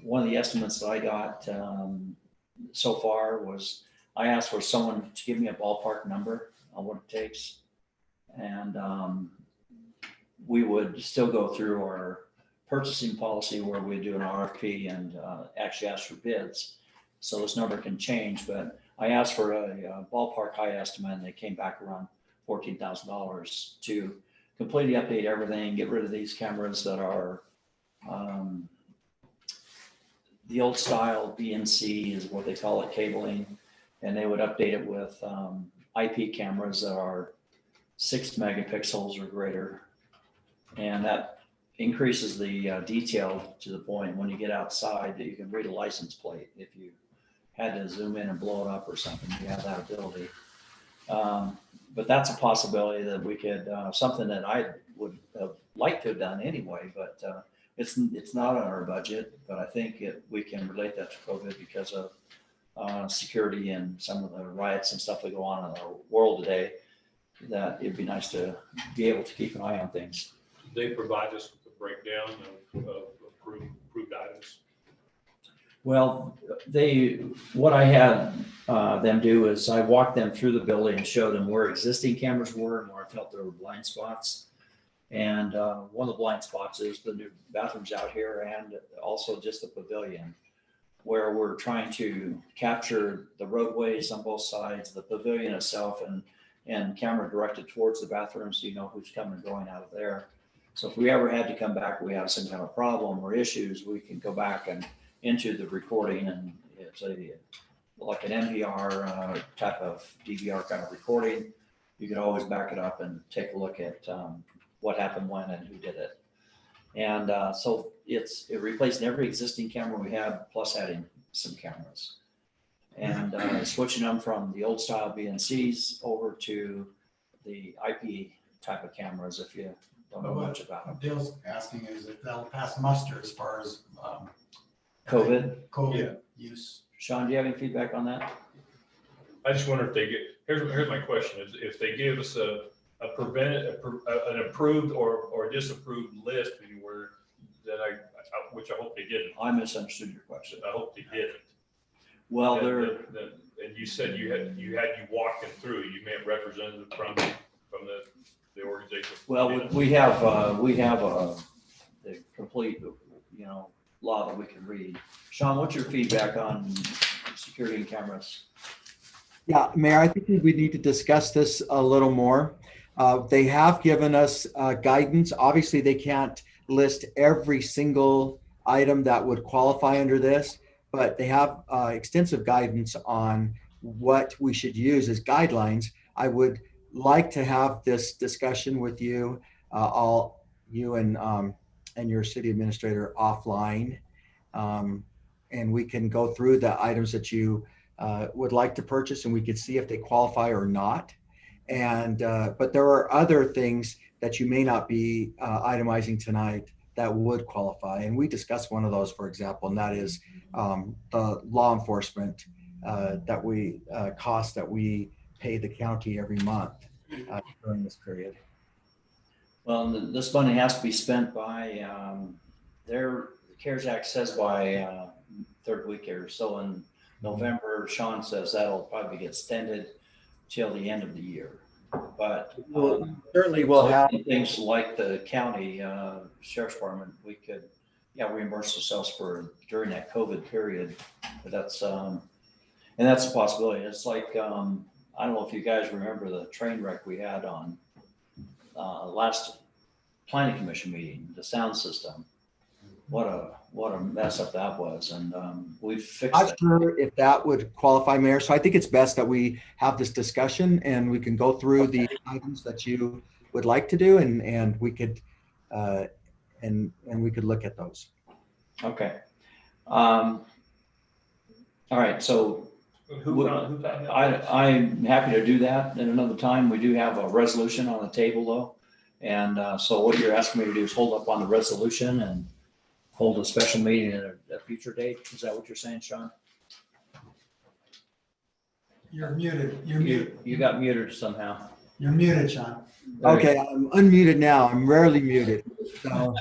One of the estimates that I got so far was I asked for someone to give me a ballpark number on what it takes. And we would still go through our purchasing policy where we do an RFP and actually ask for bids. So this number can change, but I asked for a ballpark high estimate and they came back around $14,000 to completely update everything, get rid of these cameras that are the old style BNC is what they call it, cabling, and they would update it with IP cameras that are 6 megapixels or greater. And that increases the detail to the point when you get outside that you can read a license plate. If you had to zoom in and blow it up or something, you have that ability. But that's a possibility that we could, something that I would have liked to have done anyway, but it's not on our budget, but I think we can relate that to COVID because of security and some of the riots and stuff that go on in our world today, that it'd be nice to be able to keep an eye on things. They provide us with a breakdown of approved items. Well, what I had them do is I walked them through the building and showed them where existing cameras were and where I felt there were blind spots. And one of the blind spots is the new bathrooms out here and also just the pavilion, where we're trying to capture the roadways on both sides, the pavilion itself, and camera directed towards the bathroom so you know who's coming and going out of there. So if we ever had to come back, we have some kind of problem or issues, we can go back and into the recording, and it's like an NVR type of DVR kind of recording. You can always back it up and take a look at what happened when and who did it. And so it replaced every existing camera we have, plus adding some cameras. And switching them from the old style BNCs over to the IP type of cameras, if you don't know much about them. What Dale's asking is if they'll pass muster as far as COVID use. Sean, do you have any feedback on that? I just wonder if they get, here's my question, is if they give us an approved or disapproved list anywhere, that which I hope they didn't. I misunderstood your question. I hope they didn't. Well, And you said you walked them through, you may have representative from the organization. well, we have the complete, law that we can read. Sean, what's your feedback on security and cameras? Yeah, Mayor, I think we need to discuss this a little more. They have given us guidance. Obviously, they can't list every single item that would qualify under this, but they have extensive guidance on what we should use as guidelines. I would like to have this discussion with you, you and your city administrator offline. And we can go through the items that you would like to purchase, and we could see if they qualify or not. And but there are other things that you may not be itemizing tonight that would qualify. And we discussed one of those, for example, and that is the law enforcement cost that we pay the county every month during this period. Well, this money has to be spent by, the CARES Act says by third week or so in November. Sean says that'll probably get extended till the end of the year. But Certainly we'll have. things like the county sheriff's department, we could, reimburse ourselves for during that COVID period. But that's, and that's a possibility. It's like, I don't know if you guys remember the train wreck we had on last planning commission meeting, the sound system. What a mess up that was. And we've fixed I'm it. sure if that would qualify, Mayor. So I think it's best that we have this discussion and we can go through the items that you would like to do, and we could and we could look at those. Okay. All right. So I'm happy to do that at another time. We do have a resolution on the table though. And so what you're asking me to do is hold up on the resolution and hold a special meeting at a future date. Is that what you're saying, Sean? You're muted. You're muted. You got muted somehow. You're muted, Sean. Okay, I'm unmuted now. I'm rarely muted. So,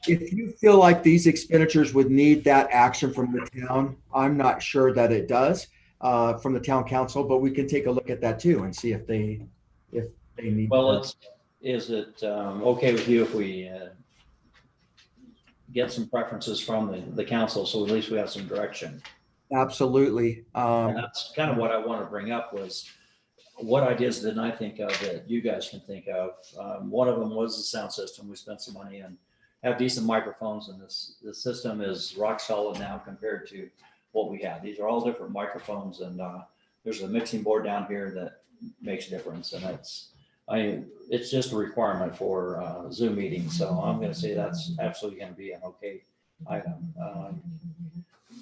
if you feel like these expenditures would need that action from the town, I'm not sure that it does from the town council, but we can take a look at that too and see if they need. Well, is it okay with you if we get some preferences from the council, so at least we have some direction? Absolutely. And that's kind of what I want to bring up was, what ideas didn't I think of that you guys can think of? One of them was the sound system. We spent some money and have decent microphones, and the system is rock solid now compared to what we had. These are all different microphones, and there's a mixing board down here that makes a difference, and it's just a requirement for Zoom meetings. So I'm going to say that's absolutely going to be an okay item.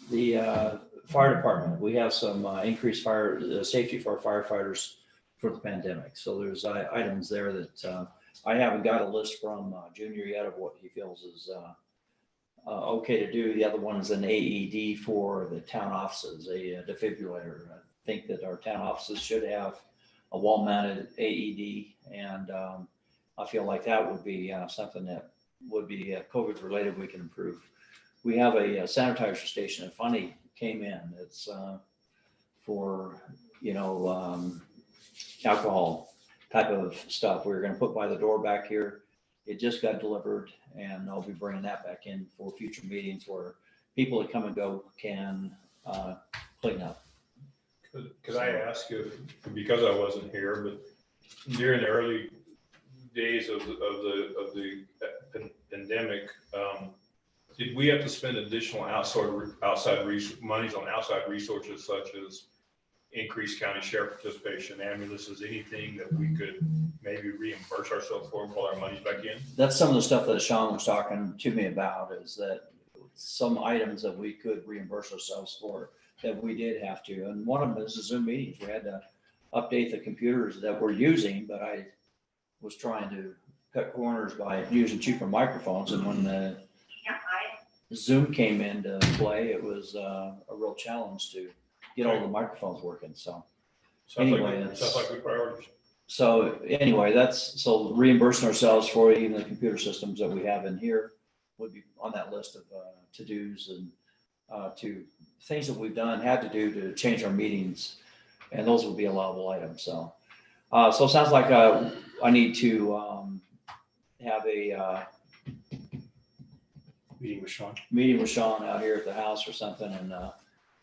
The fire department, we have some increased safety for our firefighters for the pandemic. So there's items there that I haven't got a list from Junior yet of what he feels is okay to do. The other one is an AED for the town offices, a defibrillator. I think that our town offices should have a wall-mounted AED, and I feel like that would be something that would be COVID related we can improve. We have a sanitizer station that finally came in. It's for, alcohol type of stuff. We were going to put by the door back here. It just got delivered, and I'll be bringing that back in for future meetings where people that come and go can clean up. Could I ask you, because I wasn't here, but during the early days of the pandemic, did we have to spend additional outside monies on outside resources such as increased county sheriff participation, ambulances, anything that we could maybe reimburse ourselves for and pull our money back in? That's some of the stuff that Sean was talking to me about, is that some items that we could reimburse ourselves for that we did have to. And one of them is the Zoom meetings. We had to update the computers that we're using, but I was trying to cut corners by using cheaper microphones. And when the Zoom came into play, it was a real challenge to get all the microphones working. So anyway, sounds like good priorities. So anyway, so reimbursing ourselves for even the computer systems that we have in here would be on that list of to-dos and to things that we've had to do to change our meetings, and those would be allowable items. So it sounds like I need to have a Meeting with Sean out here at the house or something, and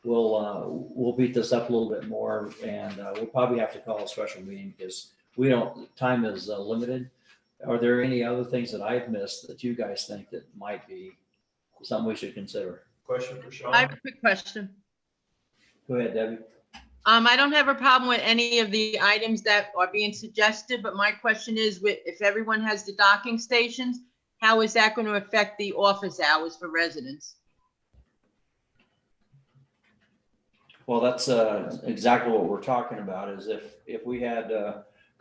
we'll beat this up a little bit more, and we'll probably have to call a special meeting because time is limited. Are there any other things that I've missed that you guys think that might be something we should consider? Question for Sean? I have a quick question. Go ahead, Debbie. I don't have a problem with any of the items that are being suggested, but my question is, if everyone has the docking stations, how is that going to affect the office hours for residents? Well, that's exactly what we're talking about, is if we had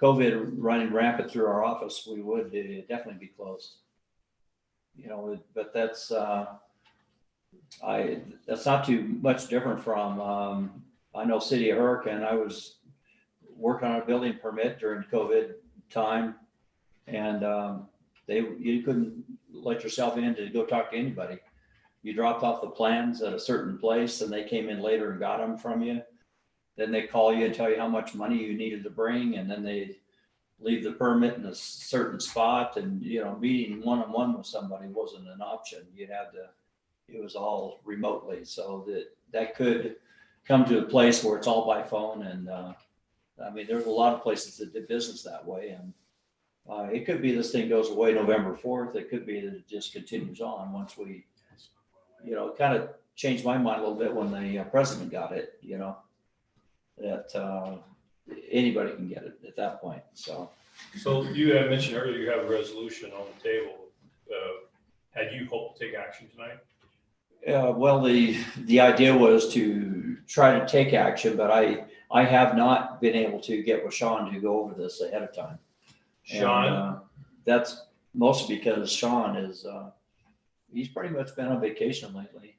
COVID running rampant through our office, we would definitely be closed. You know, but that's not too much different from, I know City of Hurricane. I was working on a building permit during COVID time, and you couldn't let yourself in to go talk to anybody. You dropped off the plans at a certain place, and they came in later and got them from you. Then they call you and tell you how much money you needed to bring, and then they leave the permit in a certain spot. And you know, meeting one-on-one with somebody wasn't an option. It was all remotely, so that could come to a place where it's all by phone. And I mean, there's a lot of places that did business that way, and it could be this thing goes away November 4th. It could be that it just continues on once we, you know, kind of changed my mind a little bit when the president got it, you know, that anybody can get it at that point. So You had mentioned earlier you have a resolution on the table. Had you hoped to take action tonight? well, the idea was to try to take action, but I have not been able to get with Sean to go over this ahead of time. Sean? And, that's mostly because Sean is, he's pretty much been on vacation lately.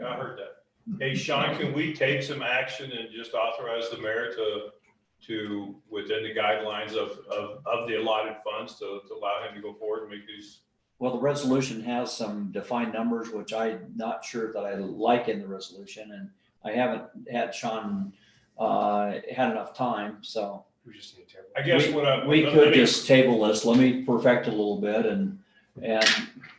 I heard that. Hey, Sean, can we take some action and just authorize the mayor to within the guidelines of the allotted funds to allow him to go forward and make these? Well, the resolution has some defined numbers, which I'm not sure that I like in the resolution, and I haven't had Sean had enough time, so. I guess We could just table this. Let me perfect it a little bit, and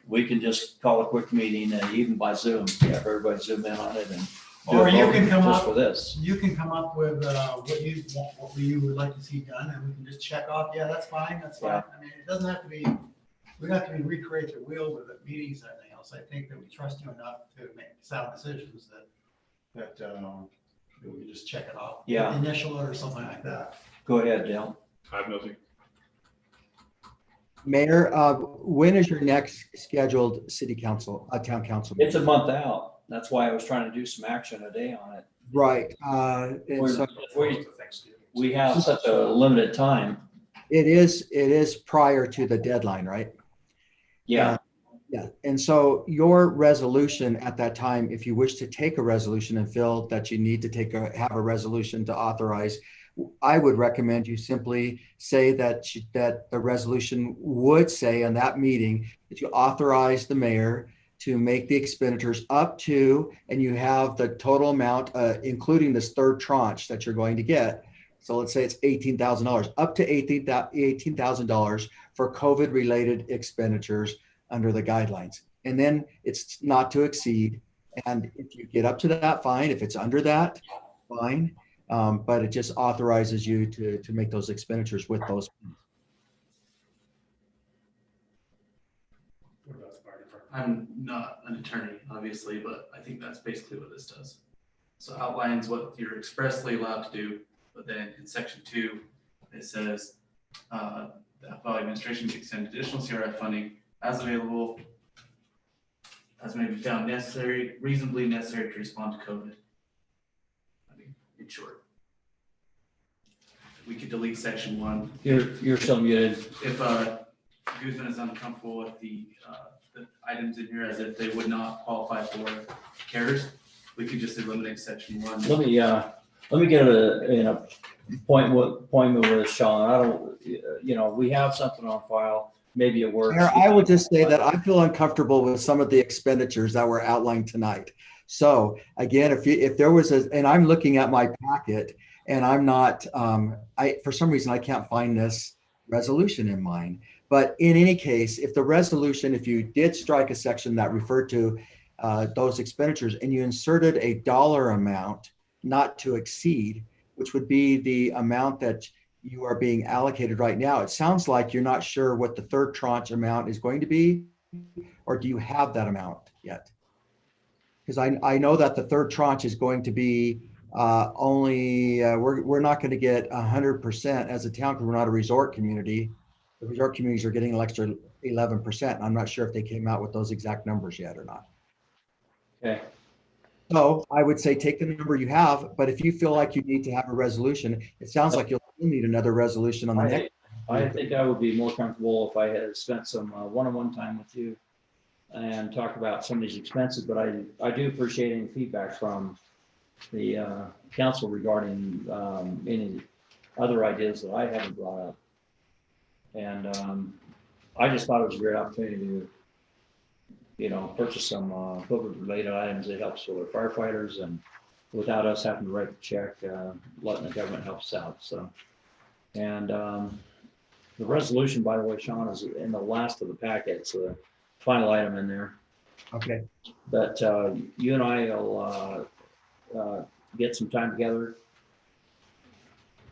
we can just call a quick meeting, and even by Zoom, have everybody zoom in on it and. do Or a you vote can come just up- for this. You can come up with what you would like to see done, and we can just check off, yeah, that's fine, that's fine. I mean, it doesn't have to be, we don't have to recreate the wheel with the meetings and everything else. I think that we trust you enough to make sound decisions that we can just check it off. Yeah. Initial or something like that. Go ahead, Dale. I have nothing. Mayor, when is your next scheduled city council, town council? It's a month out. That's why I was trying to do some action a day on it. Right. And so We have such a limited time. it is prior to the deadline, right? Yeah, Yeah. And so your resolution at that time, if you wish to take a resolution and feel that you need to have a resolution to authorize, I would recommend you simply say that the resolution would say in that meeting that you authorize the mayor to make the expenditures up to, and you have the total amount, including this third tranche that you're going to get. So let's say it's $18,000, up to $18,000 for COVID-related expenditures under the guidelines. And then it's not to exceed. And if you get up to that, fine. If it's under that, fine. But it just authorizes you to make those expenditures with those. I'm not an attorney, obviously, but I think that's basically what this does. So outlines what you're expressly allowed to do, but then in section 2, it says the Valley Administration can extend additional CRF funding as available, as may be found necessary, reasonably necessary to respond to COVID. I mean, in short. We could delete section 1. you're still muted. If Guzman is uncomfortable with the items in here as if they would not qualify for CARES, we could just eliminate section 1. Let me get in a appointment with Sean. I don't, we have something on file. Maybe it works. Mayor, I would just say that I feel uncomfortable with some of the expenditures that were outlined tonight. So again, if there was and I'm looking at my packet and I'm not, for some reason, I can't find this resolution in mine. But in any case, if the resolution, if you did strike a section that referred to those expenditures and you inserted a dollar amount not to exceed, which would be the amount that you are being allocated right now. It sounds like you're not sure what the third tranche amount is going to be, or do you have that amount yet? Because I know that the third tranche is going to be we're not going to get 100% as a town because we're not a resort community. The resort communities are getting an extra 11%. I'm not sure if they came out with those exact numbers yet or not. Okay, So I would say take the number you have, but if you feel like you need to have a resolution, it sounds like you'll need another resolution on the next. I think I would be more comfortable if I had spent some one-on-one time with you and talk about some of these expenses, but I do appreciate any feedback from the council regarding any other ideas that I haven't brought up. And I just thought it was a great opportunity to, purchase some COVID-related items that helps with our firefighters and without us having to write the check, letting the government help us out. So, and the resolution, by the way, Sean, is in the last of the packet. It's the final item in there. Okay. But you and I will get some time together.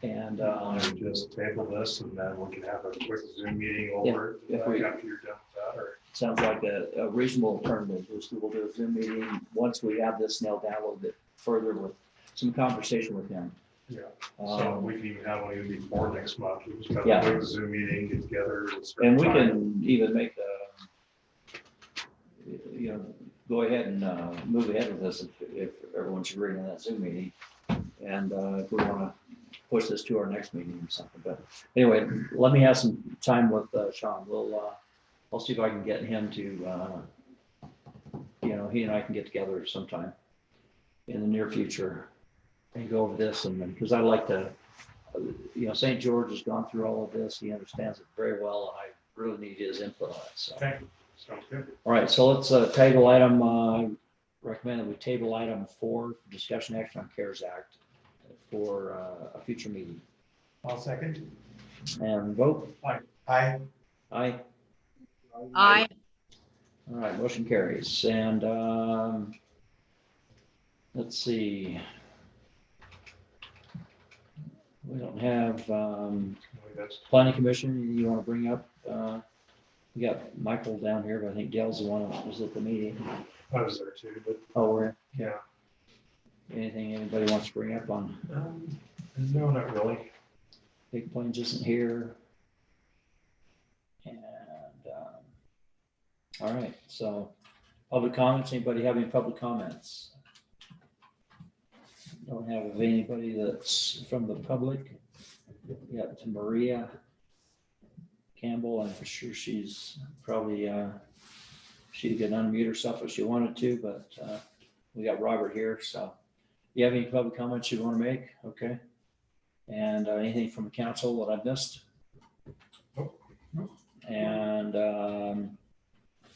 And Want to just table this and then we can have a quick Zoom meeting over it if we- after you're done with that, or? sounds like a reasonable alternative. We'll do a Zoom meeting once we have this nailed down a little bit further with some conversation with him. Yeah. So we can even have one even before next month. We just have Yeah. a quick Zoom meeting, get together. And we can even make go ahead and move ahead with this if everyone's agreeing on that Zoom meeting. And if we want to push this to our next meeting or something. But anyway, let me have some time with Sean. I'll see if I can get him to, he and I can get together sometime in the near future and go over this. And then, because I like to, St. George has gone through all of this. He understands it very well. And I really need his input on it. So. Okay, sounds good. All right, so let's table item, recommend that we table item 4, discussion action on CARES Act for a future meeting. I'll second. And vote. Aye. Aye. Aye. Aye. All right, motion carries. And let's see. We don't have That's planning commission you want to bring up? We got Michael down here, but I think Dale's the one that was at the meeting. I was there too, but Oh, we're, yeah. anything anybody wants to bring up on No, not really. Big Plains isn't here. And, all right, so public comments, anybody have any public comments? Don't have anybody that's from the public. We got Maria Campbell, I'm sure she's probably, she could unmute herself if she wanted to, but we got Robert here, so. You have any public comments you want to make? Okay. And anything from the council that I've missed? Nope. And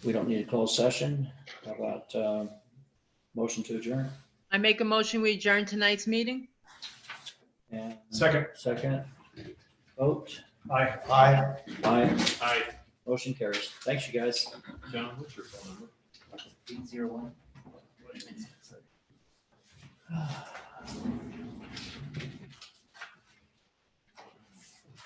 we don't need a closed session. How about motion to adjourn? I make a motion, we adjourn tonight's meeting? And Second. second, vote. Aye. Aye. Aye. Aye. Motion carries. Thanks, you guys. John, what's your phone number? 801.